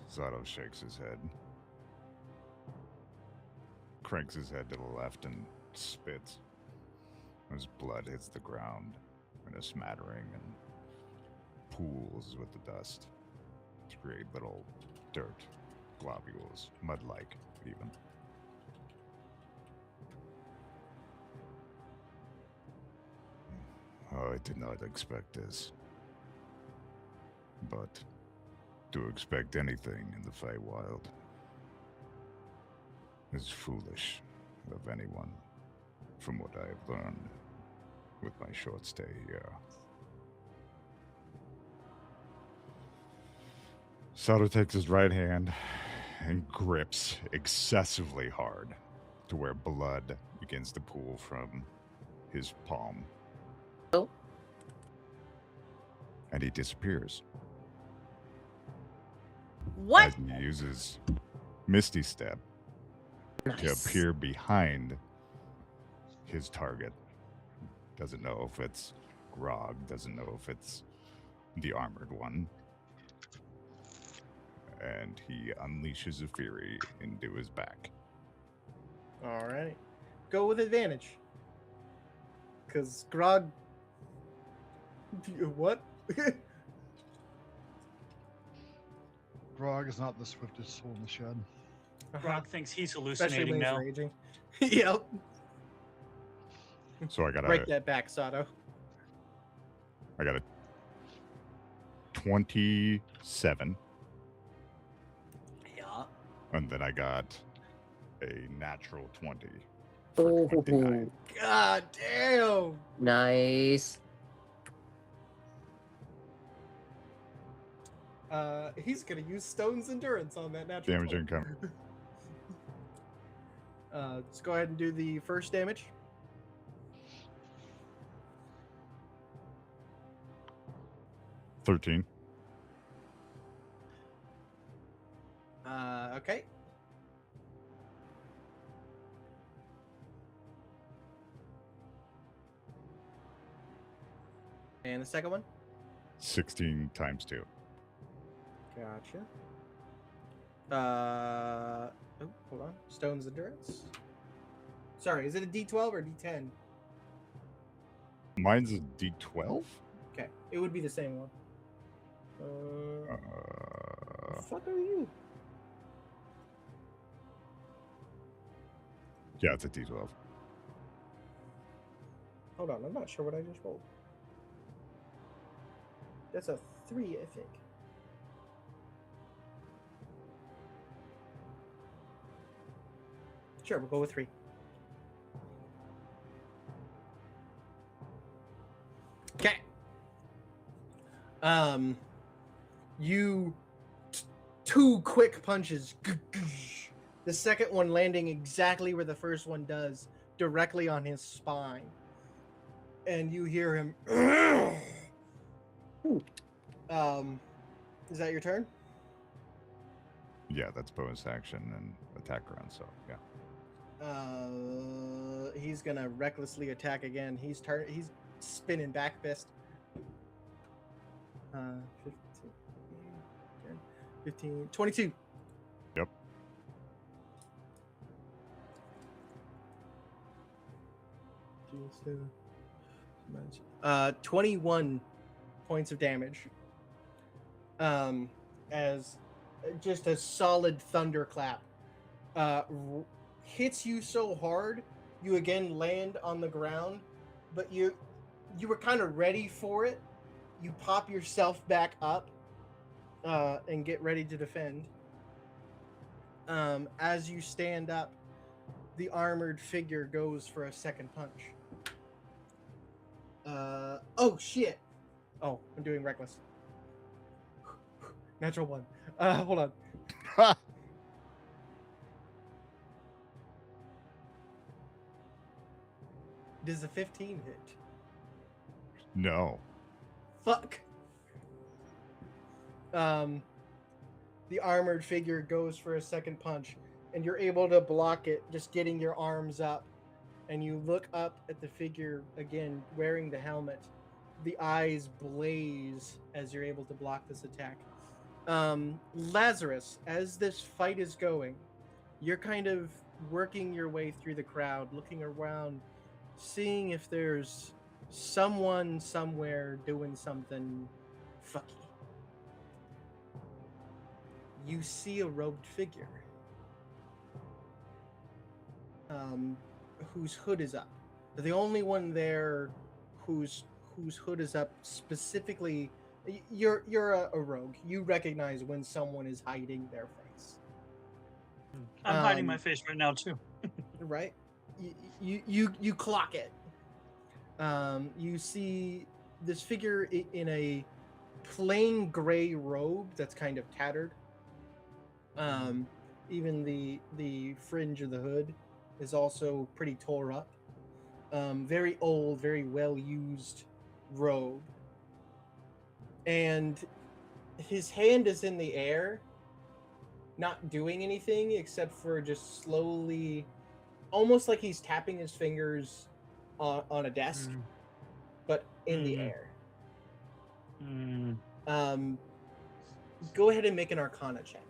Sado shakes his head, cranks his head to the left, and spits. His blood hits the ground in a smattering and pools with the dust to create little dirt globules, mud-like even. Oh, I did not expect this. But to expect anything in the Feywild is foolish of anyone, from what I have learned with my short stay here. Sado takes his right hand and grips excessively hard to where blood begins to pool from his palm. Oh. And he disappears. What? As he uses Misty Step to appear behind his target. Doesn't know if it's Grog, doesn't know if it's the armored one. And he unleashes a fury into his back. All right. Go with advantage. Because Grog... What? Grog is not the swiftest soul in the shed. Grog thinks he's Especially hallucinating when he's now. raging. Yep. So I got Break that back, Sado. a 27. Yeah. And then I got a natural 20 for 29. God damn. Nice. He's gonna use Stone's Endurance on that natural. Damage 20. income. Let's go ahead and do the first damage. $13. Okay. And the second one? 16 times 2. Gotcha. Oh, hold on. Stone's Endurance. Sorry, is it a D12 or D10? Mine's a D12? Okay, it would be the same one. The fuck are you? Yeah, it's a D12. Hold on, I'm not sure what I just rolled. That's a 3, I think. Sure, we'll go with 3. Okay. You two quick punches. The second one landing exactly where the first one does, directly on his spine. And you hear him. Is that your turn? Yeah, that's bonus action and attack round, so yeah. He's gonna recklessly attack again. He's spinning back fist. 15, 22. Yep. 21 points of damage. As just a solid thunderclap hits you so hard, you again land on the ground, but you were kind of ready for it. You pop yourself back up and get ready to defend. As you stand up, the armored figure goes for a second punch. Oh shit! Oh, I'm doing reckless. Natural one. Hold on. Does a 15 hit? No. Fuck. The armored figure goes for a second punch, and you're able to block it, just getting your arms up. And you look up at the figure again, wearing the helmet. The eyes blaze as you're able to block this attack. Lazarus, as this fight is going, you're kind of working your way through the crowd, looking around, seeing if there's someone somewhere doing something fucky. You see a robed figure whose hood is up. The only one there whose hood is up specifically. You're a rogue. You recognize when someone is hiding their face. I'm hiding my face right now too. Right? You clock it. You see this figure in a plain gray robe that's kind of tattered. Even the fringe of the hood is also pretty tore up. Very old, very well used robe. And his hand is in the air, not doing anything except for just slowly, almost like he's tapping his fingers on a desk, but in the air. Go ahead and make an Arcana check.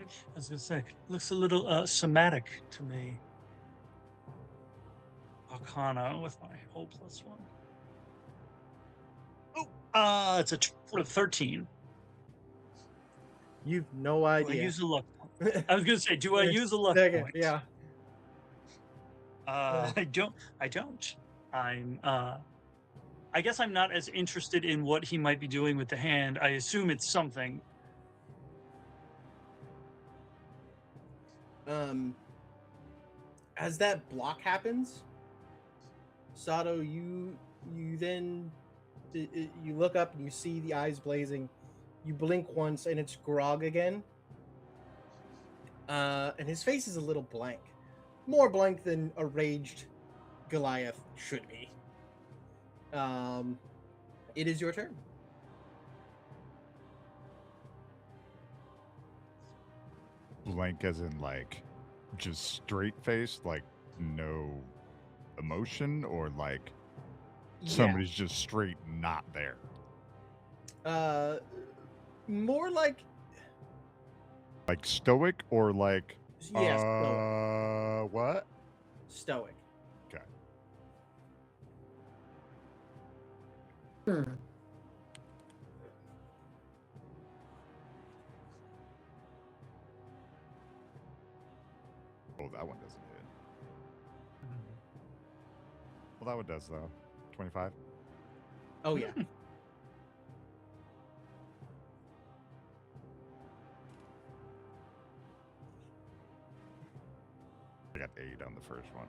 I was gonna say, looks a little somatic to me. Arcana with my whole +1. Oh, it's a 13. You've no Do I idea. use a luck point? I was gonna say, do I use a luck point? Yeah. I don't. I'm. I guess I'm not as interested in what he might be doing with the hand. I assume it's something. As that block happens, Sado, you then you look up and you see the eyes blazing. You blink once and it's Grog again. And his face is a little blank. More blank than a raged Goliath should be. It is your turn. Blank as in like just straight face, like no emotion, or like somebody's just straight not there? More like stoic, or like yes, what? Stoic. Okay. Oh, that one doesn't hit. Well, that one does though. 25. Oh yeah. I got 8 on the first one.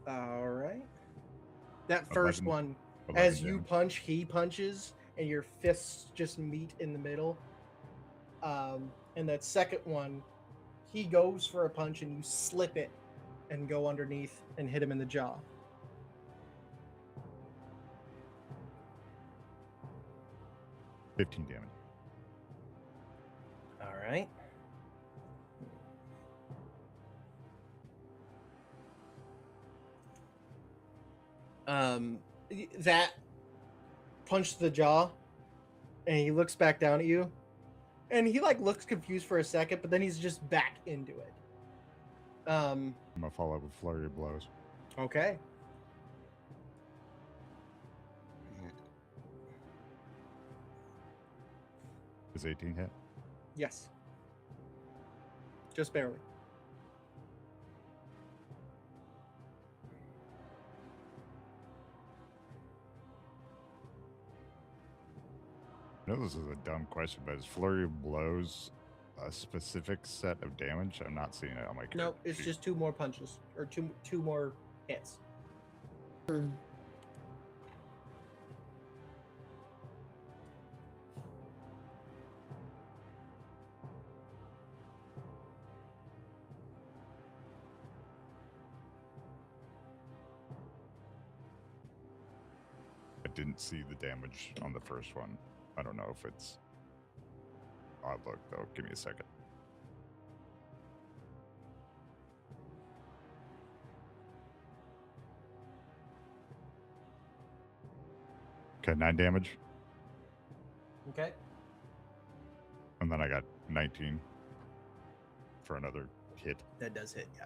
All right. That first 11 one, as you damage. punch, he punches, and your fists just meet in the middle. And that second one, he goes for a punch, and you slip it and go underneath and hit him in the jaw. $15 damage. All right. That punch to the jaw, and he looks back down at you, and he like looks confused for a second, but then he's just back into it. I'm gonna follow up with flurry of blows. Okay. Is 18 hit? Yes. Just barely. I know this is a dumb question, but is Flurry of Blows a specific set of damage? I'm not seeing it on my character No, it's sheet. just 2 more punches or two more hits. Hmm. I didn't see the damage on the first one. I don't know if it's... I'll look, though. Give me a second. Okay, 9 damage. Okay. And then I got 19 for another hit. That does hit, yeah.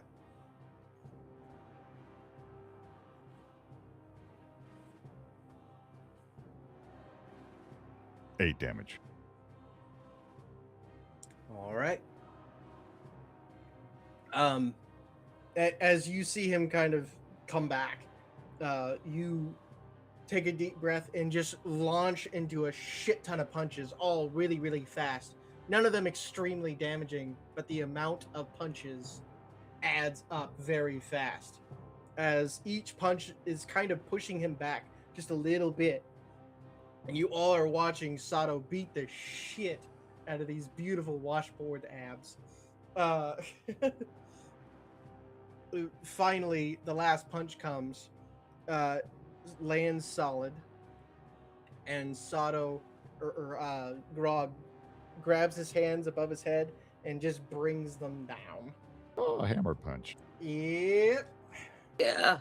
Eight damage. All right. As you see him kind of come back, you take a deep breath and just launch into a shit ton of punches, all really, really fast. None of them extremely damaging, but the amount of punches adds up very fast. As each punch is kind of pushing him back just a little bit. And you all are watching Sado beat the shit out of these beautiful washboard abs. Finally, the last punch comes, lands solid, and Sado or Grog grabs his hands above his head and just brings them down. Oh, a hammer punch. Yep. Yeah.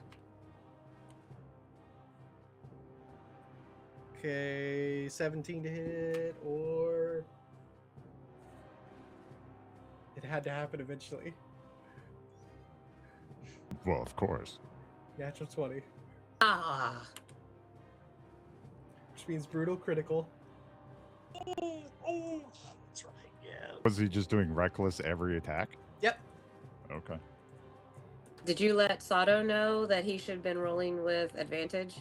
Okay, 17 to hit, or it had to happen eventually. Well, of course. Natural 20, Ah. which means brutal critical. Oh, that's right. Yeah. Was he just doing reckless every attack? Yep. Okay. Did you let Sado know that he should have been rolling with advantage?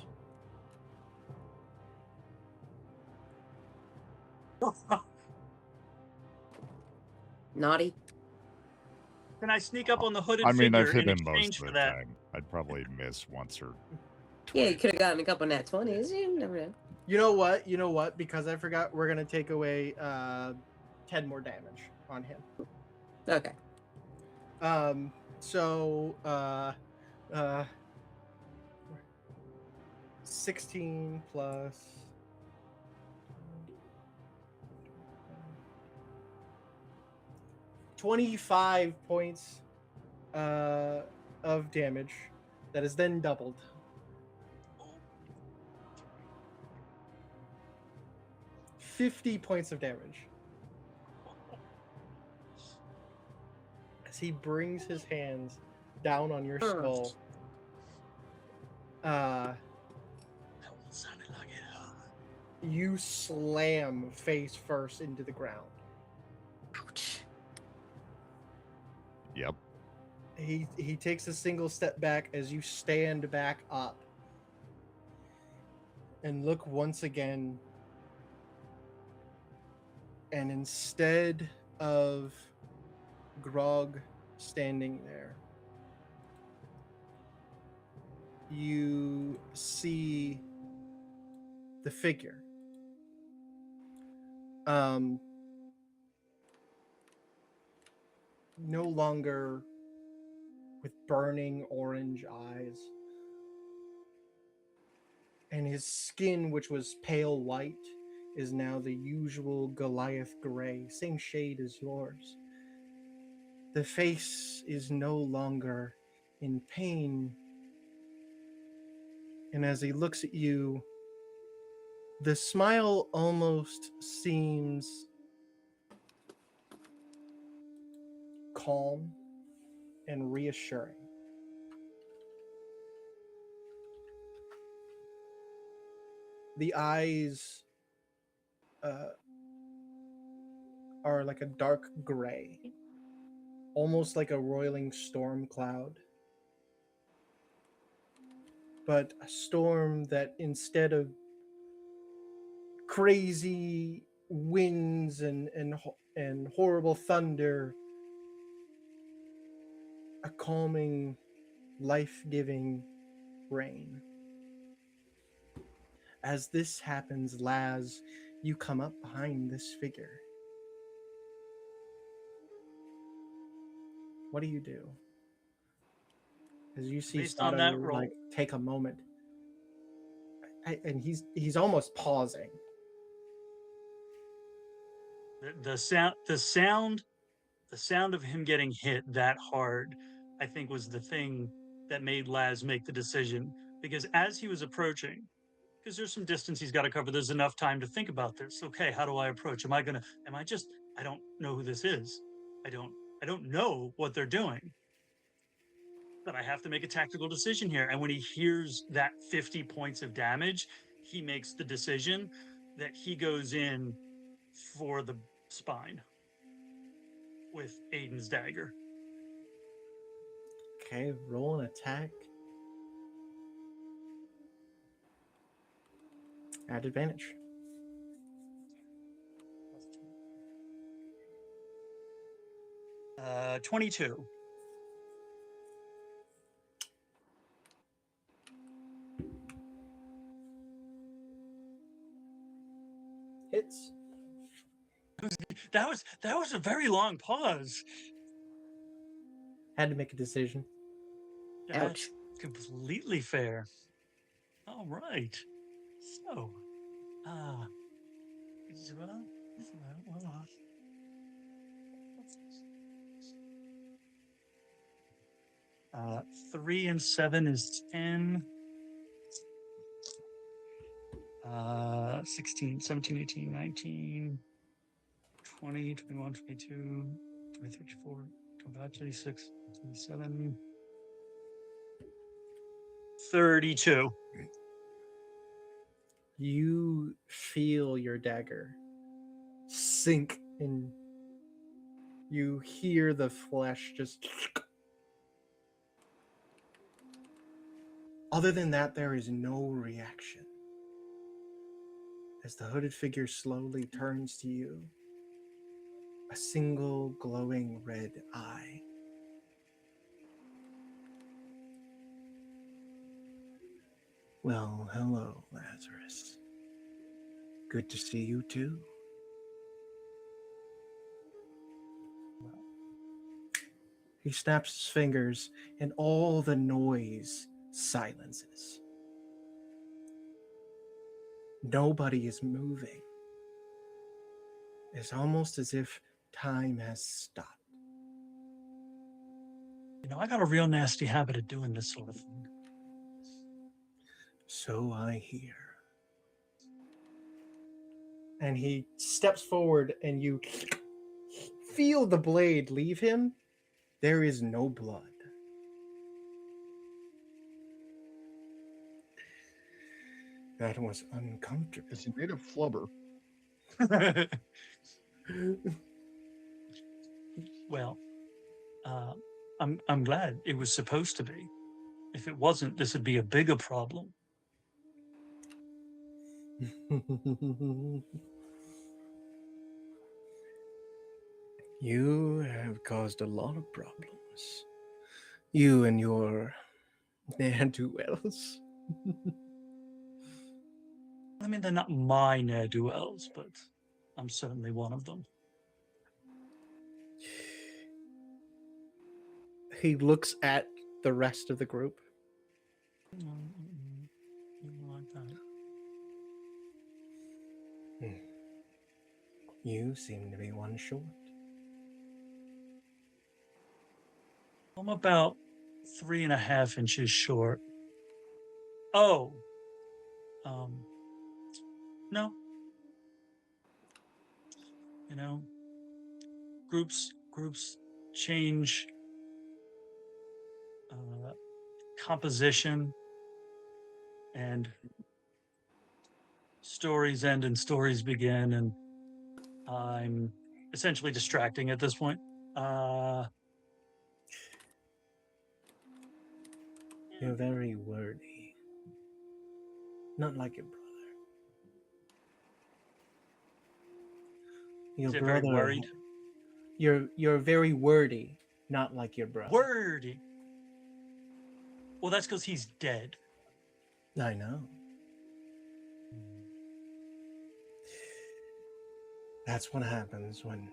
Naughty. Can I sneak up on the hooded I mean, figure I've hit in him most exchange of for the that? time. I'd probably miss once or Yeah, you twice. could have gotten a couple nat 20s. You never know. You know what? You know what? Because I forgot, we're gonna take away 10 more damage on him. Okay. So 16 plus 25 points of damage that is then doubled. $50 points of damage as he brings his hands down on your skull. That sounded like it. You slam face first into the ground. Ouch. Yep. He takes a single step back as you stand back up and look once again. And instead of Grog standing there, you see the figure. No longer with burning orange eyes. And his skin, which was pale white, is now the usual Goliath gray, same shade as yours. The face is no longer in pain. And as he looks at you, the smile almost seems calm and reassuring. The eyes are like a dark gray, almost like a roiling storm cloud. But a storm that instead of crazy winds and horrible thunder, a calming, life-giving rain. As this happens, Laz, you come up behind this figure. What do you do? As you see Based on that Sado roll. like take a moment, and he's almost pausing. The sound of him getting hit that hard, I think, was the thing that made Laz make the decision. Because as he was approaching, because there's some distance he's got to cover, there's enough time to think about this. Okay, how do I approach? I don't know who this is. I don't know what they're doing. But I have to make a tactical decision here. And when he hears that 50 points of damage, he makes the decision that he goes in for the spine with Aiden's dagger. Okay, roll an attack. At advantage. Uh, 22. Hits. That was a very long pause. Had to make a decision. That's completely fair. All right. So, uh, 3 and 7 is 10. 16, 17, 18, 19, 20, 21, 22, 23, 24, 25, 26, 27, 32. You feel your dagger sink and you hear the flesh just. Other than that, there is no reaction. As the hooded figure slowly turns to you, a single glowing red eye. Well, hello, Lazarus. Good to see you too. He snaps his fingers and all the noise silences. Nobody is moving. It's almost as if time has stopped. You know, I got a real nasty habit of doing this sort of thing. So I hear. And he steps forward and you feel the blade leave him. There is no blood. That was uncomfortable. Is he made of flubber? Well, I'm glad it was supposed to be. If it wasn't, this would be a bigger problem. You have caused a lot of problems. You and your ne'er-do-wells. I mean, they're not my ne'er-do-wells, but I'm certainly one of them. He looks at the rest of the group. You don't like that. You seem to be one short. I'm about 3.5 inches short. Oh. No. You know, groups change composition, and stories end and stories begin, and I'm essentially distracting at this point. You're very wordy. Not like your brother. Your Is it brother. very worried? You're very wordy, not like your brother. Wordy. Well, that's because he's dead. I know. That's what happens when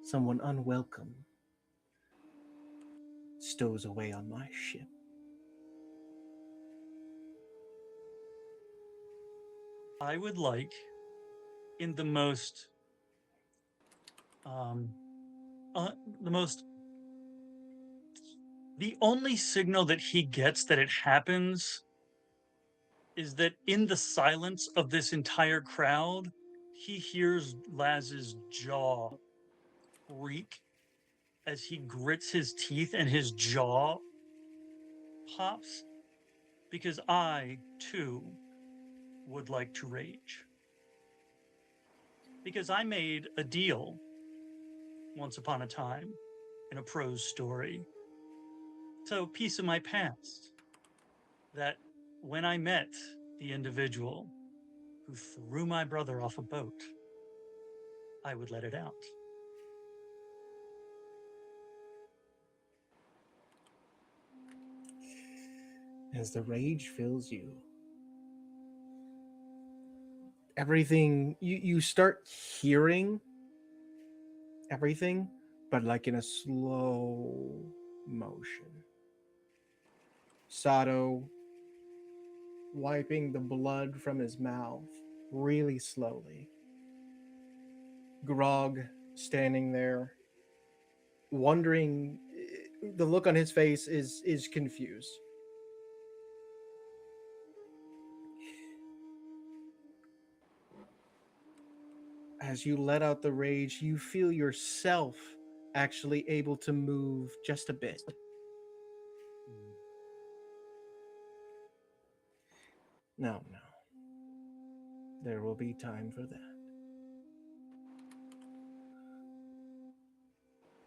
someone unwelcome stows away on my ship. I would like, in the most, the only signal that he gets that it happens is that in the silence of this entire crowd, he hears Laz's jaw creak as he grits his teeth and his jaw pops, because I, too, would like to rage. Because I made a deal once upon a time in a prose story. So, piece of my past, that when I met the individual who threw my brother off a boat, I would let it out. As the rage fills you, everything you start hearing everything, but like in a slow motion. Sado wiping the blood from his mouth really slowly. Grog standing there, wondering. The look on his face is confused. As you let out the rage, you feel yourself actually able to move just a bit. No. There will be time for that.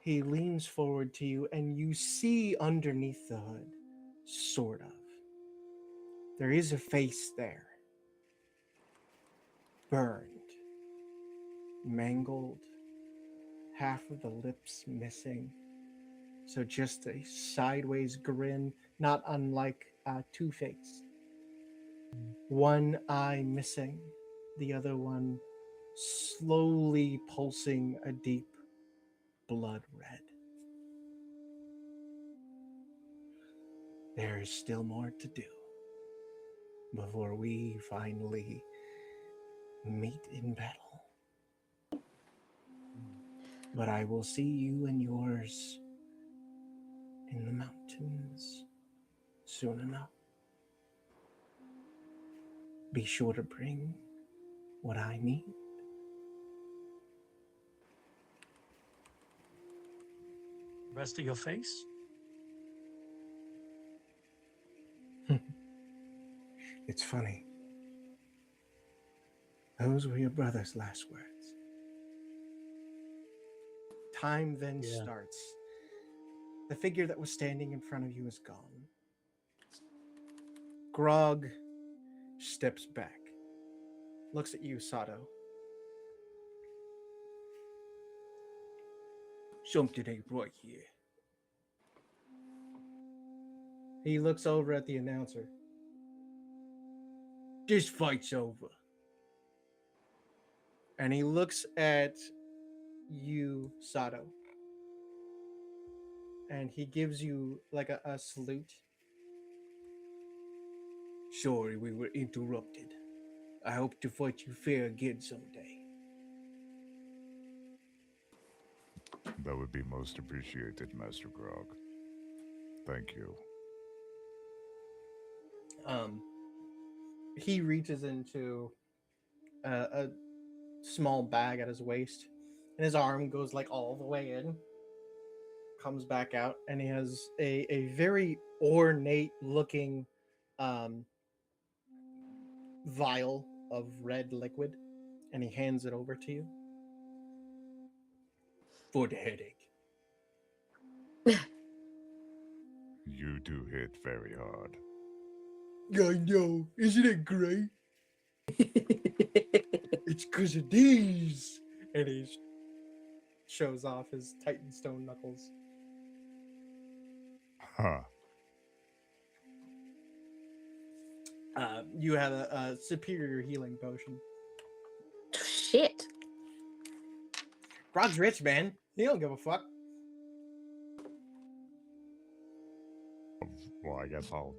He leans forward to you, and you see underneath the hood, sort of. There is a face there. Burned. Mangled. Half of the lips missing. So just a sideways grin, not unlike Two-Face. One eye missing, the other one slowly pulsing a deep blood red. There is still more to do before we finally meet in battle. But I will see you and yours in the mountains soon enough. Be sure to bring what I need. Rest of your face? It's funny. Those were your brother's last words. Time then starts. The figure that was standing in front of you is gone. Grog steps back, looks at you, Sado. Something ain't right here. He looks over at the announcer. This fight's over. And he looks at you, Sado. And he gives you like a salute. Sorry we were interrupted. I hope to fight you fair again someday. That would be most appreciated, Master Grog. Thank you. He reaches into a small bag at his waist, and his arm goes like all the way in, comes back out, and he has a very ornate looking vial of red liquid, and he hands it over to you. For the headache. You do hit very hard. I know. Isn't it great? It's because of these. And he shows off his Titan stone knuckles. Huh. You have a superior healing potion. Shit. Rod's rich, man. He don't give a fuck. Well, I guess I'll.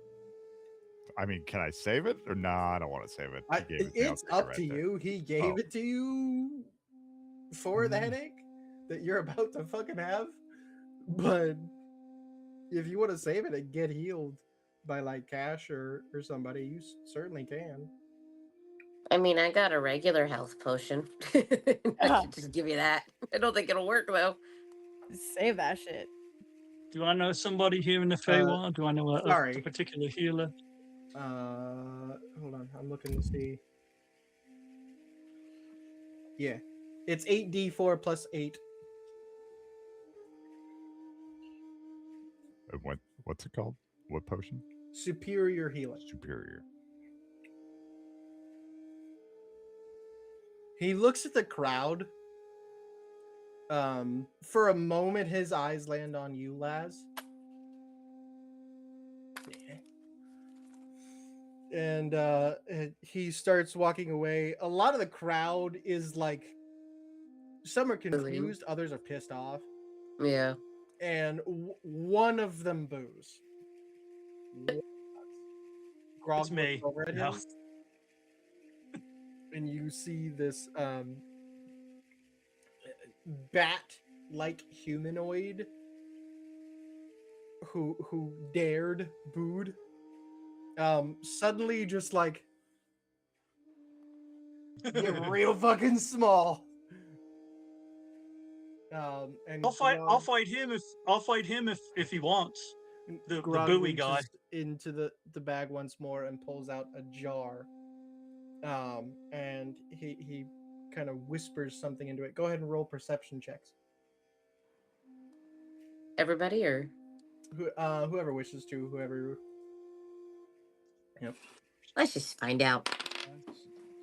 I mean, can I save it or no? I don't want to save it. He gave it to me, I'll It's take it up right to there. you. He gave it to you for the headache that you're about to fucking have. But if you want to save it and get healed by like Cash or somebody, you certainly can. I mean, I got a regular health potion. I should just give you that. I don't think it'll work though. Save that shit. Do I know somebody here in the Feywild? Do I know a sorry. particular healer? Hold on. I'm looking to see. Yeah. It's 8d4 plus 8. What's it called? What potion? Superior healing. Superior. He looks at the crowd. For a moment, his eyes land on you, Laz. And he starts walking away. A lot of the crowd is like, some are confused, others are pissed off. Yeah. And one of them boos. Grog It's me. looks over at No. him, and you see this bat-like humanoid who dared booed. Suddenly just like get real fucking small. And I'll fight him if he wants. The Grog buoy guy. reaches into the bag once more and pulls out a jar. And he kind of whispers something into it. Go ahead and roll perception checks. Everybody or Whoever wishes to, whoever. Yep. let's just find out. So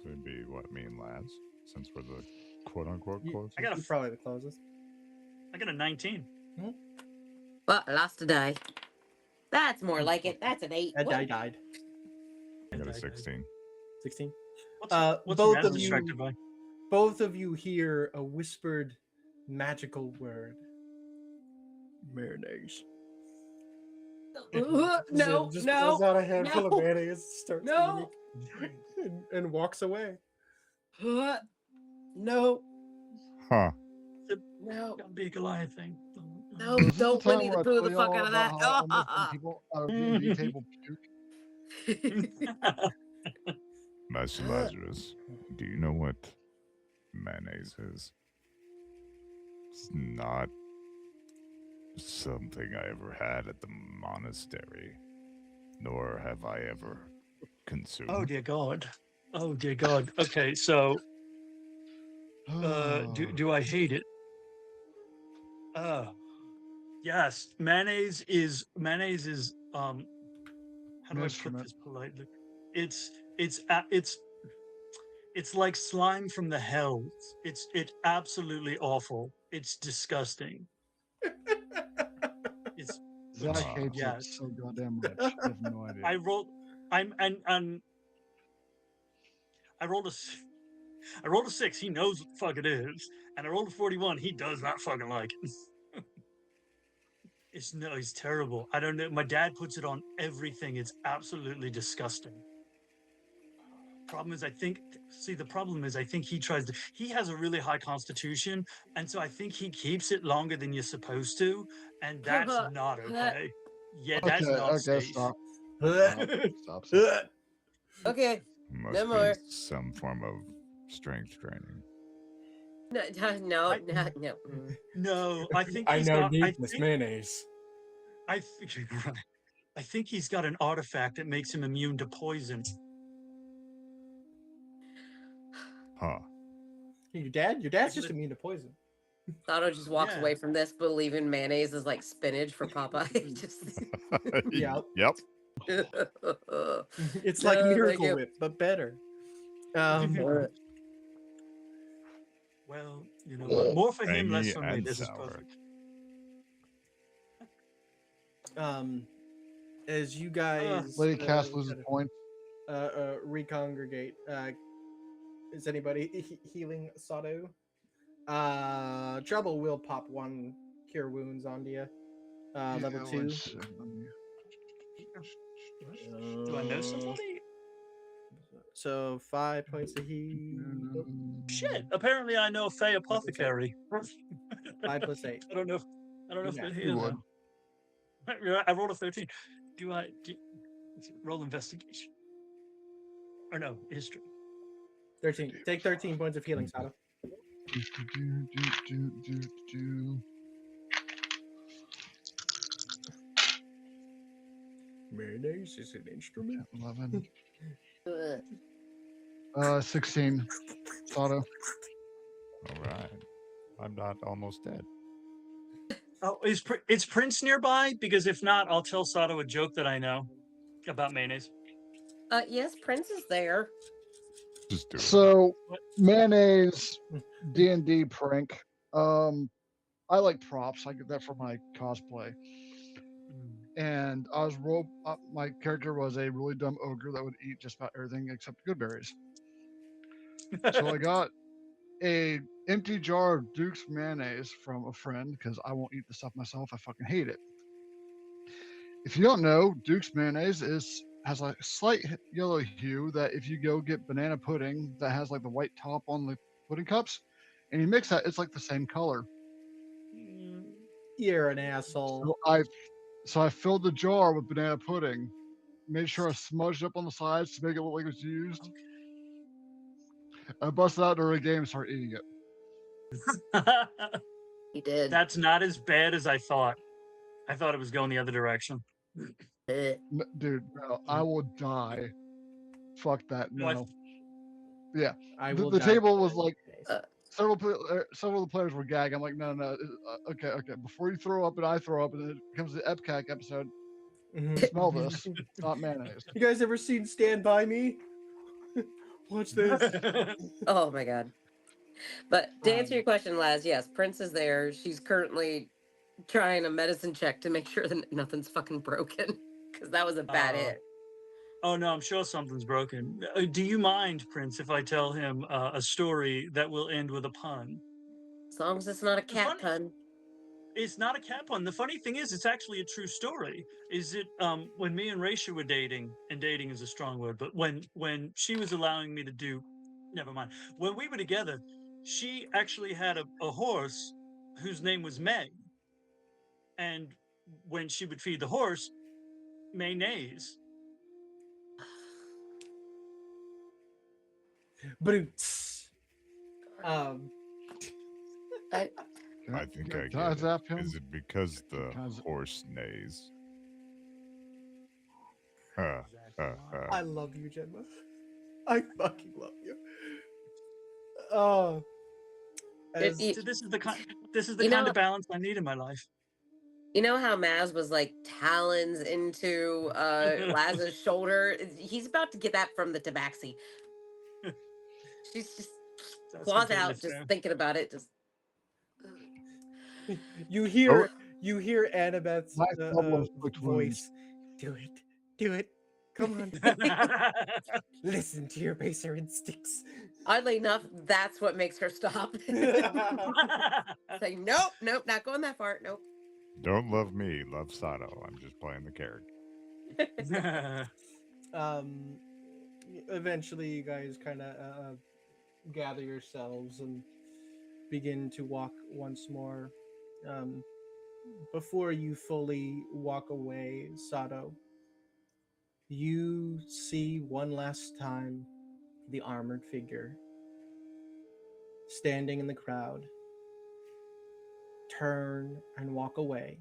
it'd be what, me and Laz, since we're the quote unquote closest. I got a You're probably the closest. I got a 19. Well, I lost a die. That's more like it. That's an 8. That What? die died. I got a 16. 16. What's both Naz of you- distracted by? Both of you hear a whispered magical word. Mayonnaise. No, Just no, pulls out a handful no, of mayonnaise, starts no. eating, and walks away. No, Huh. no, Gotta be a Goliath thing. no, Is this the don't time Winnie where the I Pooh tell the fuck y'all out of about that. how almost some people at a D&D table puke? Master Lazarus, do you know what mayonnaise is? It's not something I ever had at the monastery, nor have I ever consumed. Oh dear God. Oh dear God. Okay, so do I hate it? Yes. Mayonnaise is how do I put this politely? It's like slime from the hells. It's absolutely awful. It's disgusting. It's Zack hates it yes. so goddamn much. I have no idea. I rolled I rolled a 6. He knows what the fuck it is. And I rolled a 41. He does not fucking like it. It's terrible. I don't know. My dad puts it on everything. It's absolutely disgusting. The problem is I think he has a really high constitution, and so I think he keeps it longer than you're supposed to, and that's not okay. Yeah, that's not safe. Stop. Stop. Okay, Must no be more. some form of strength training. No. Mm. No, I think I he's know got, needless mayonnaise. I think he's got an artifact that makes him immune to poison. Huh. Your dad's just immune to poison. Sado just walks Yeah. away from this, believing mayonnaise is like spinach for Popeye. Just Yeah. Yep. It's No, like thank Miracle you. Whip, but better. Well, you know what? More for him, less Tangy for me. and This is sour. perfect. As you guys Lady Cass loses points. recongregate, is anybody healing Sado? Trouble will pop one cure wounds onto you. Level Yeah, 2. one second, let me- Do I know somebody? So 5 points of heal. Shit. Apparently, I know a Fey apothecary. 5 plus 8. I don't know. I don't know if Yeah, they're you here would. now. I rolled a 13. Do roll investigation? Or no, history. 13. Take 13 points of healing, Sado. Do. Mayonnaise is an instrument. 11. Ugh. 16. Sado. All right. I'm not almost dead. Oh, is Prince nearby? Because if not, I'll tell Sado a joke that I know about mayonnaise. Yes, Prince is there. Just do it. So mayonnaise D&D prank. I like props. I get that for my cosplay. And I was my character was a really dumb ogre that would eat just about everything except good berries. So I got a empty jar of Duke's mayonnaise from a friend because I won't eat the stuff myself. I fucking hate it. If you don't know, Duke's mayonnaise has a slight yellow hue that if you go get banana pudding that has like the white top on the pudding cups, and you mix that, it's like the same color. You're an asshole. So I filled the jar with banana pudding, made sure I smudged it up on the sides to make it look like it was used. I busted out during a game and started eating it. He did. That's not as bad as I thought. I thought it was going the other direction. Dude, no, I will die. Fuck that. What? No. Yeah. I The will die table for was like mayonnaise. several of the players were gagging. I'm like, no. Okay. Before you throw up and I throw up, and then it comes to the EPCAC episode. Smell this. It's not mayonnaise. You guys ever seen Stand By Me? Watch this. Oh my god. But to answer your question, Laz, yes, Prince is there. She's currently trying a medicine check to make sure that nothing's fucking broken. Because that was a bad hit. Oh no, I'm sure something's broken. Do you mind, Prince, if I tell him a story that will end with a pun? As long as it's not a cat pun. It's not a cat pun. The funny thing is, it's actually a true story. Is it when me and Raisha were dating, and dating is a strong word, but when she was allowing me to do, never mind. When we were together, she actually had a horse whose name was Meg, and when she would feed the horse, mayonnaise. But I think I Can I get zap it. him? Is it because the Can I zap- horse neighs? I love you, Jinma. I fucking love you. Oh. It- So this is the kind You know- of balance I need in my life. You know how Maz was like talons into Laz's shoulder? He's about to get that from the tabaxi. She's just That's claws completely out, just fair. thinking about it. Just You hear Annabeth's Nice double inflict voice. Do it. Come on. Listen to your baser instincts. oddly enough, that's what makes her stop. Say nope, not going that far. Nope. Don't love me, love Sado. I'm just playing the character. Eventually you guys kind of gather yourselves and begin to walk once more. Before you fully walk away, Sado, you see one last time the armored figure standing in the crowd turn and walk away.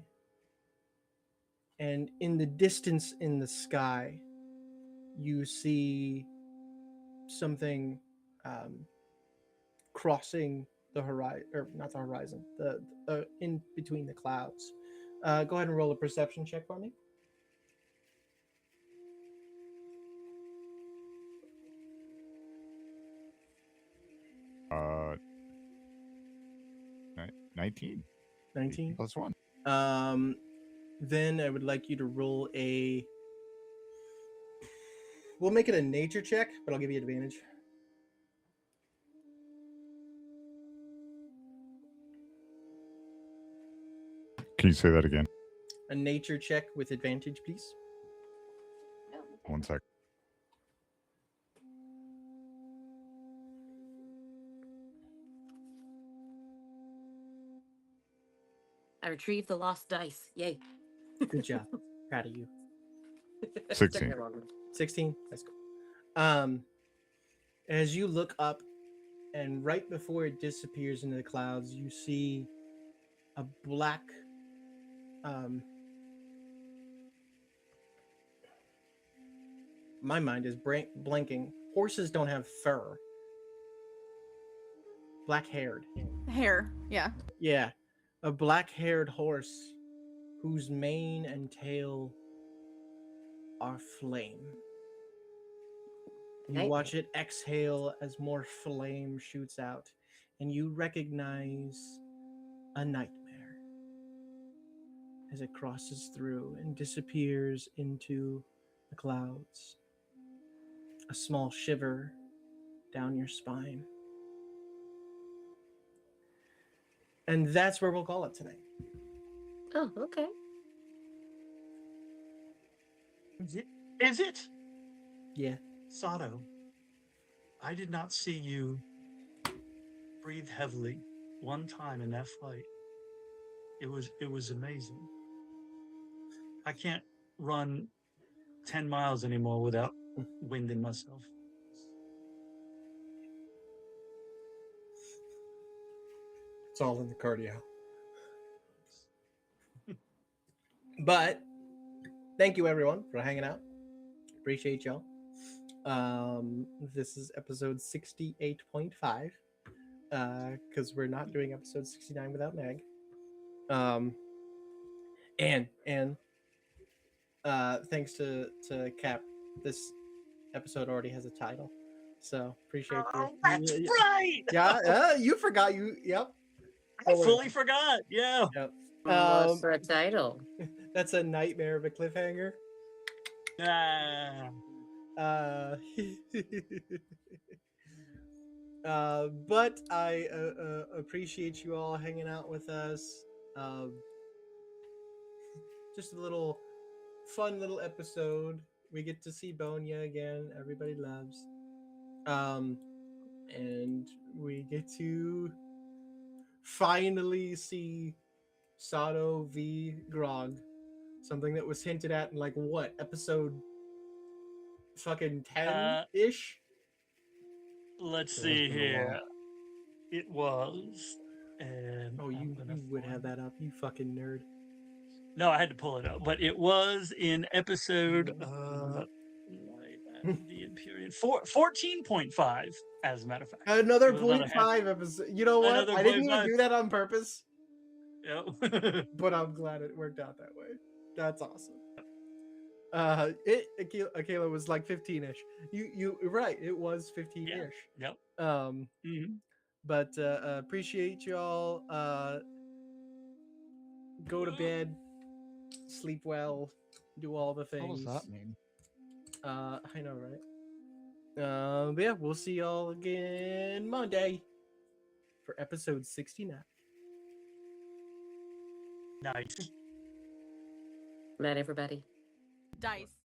And in the distance in the sky, you see something crossing the horizon, or not the horizon, the in between the clouds. Go ahead and roll a perception check for me. Uh, 19. 19. Plus 1. Then I would like you to roll a. We'll make it a nature check, but I'll give you advantage. Can you say that again? A nature check with advantage, please. 1 sec. I retrieved the lost dice. Yay. Good job. Proud of you. 16. Took me longer. 16. That's cool. As you look up, and right before it disappears into the clouds, you see a black. My mind is blanking. Horses don't have fur. Black-haired. Hair. Yeah. Yeah, a black-haired horse whose mane and tail are flame. You Nightmare. watch it exhale as more flame shoots out, and you recognize a nightmare as it crosses through and disappears into the clouds. A small shiver down your spine. And that's where we'll call it tonight. Oh, okay. Is it? Yeah. Sado, I did not see you breathe heavily one time in that fight. It was amazing. I can't run 10 miles anymore without winding myself. It's all in the cardio. But thank you everyone for hanging out. Appreciate y'all. This is episode 68.5. Because we're not doing episode 69 without Meg. And thanks to Cap, this episode already has a title. So appreciate you. That's right. Yeah, you forgot you. Yep. I fully forgot. Yeah. Yep. What's the title? That's a nightmare of a cliffhanger. Ah. But I appreciate you all hanging out with us. Just a little fun little episode. We get to see Bonya again. Everybody loves. And we get to finally see Sado v Grog. Something that was hinted at in like what episode? Fucking 10-ish. Let's It has see been a here. while. It was. And Oh, you would have that up, you fucking nerd. No, I had to pull it up, but it was in episode the period 14.5, as a matter of fact. Another It was about a 0.5 episode. You know what? Another I didn't even 0.5. do that on purpose, Yep. but I'm glad it worked out that way. That's awesome. Akela was like 15-ish. You're right. It was 15-ish. Yep. But appreciate y'all. Go to bed, sleep well, do all the things. What does that mean? I know, right? But yeah, we'll see y'all again Monday for episode 69. Nice. Night, everybody. Dice.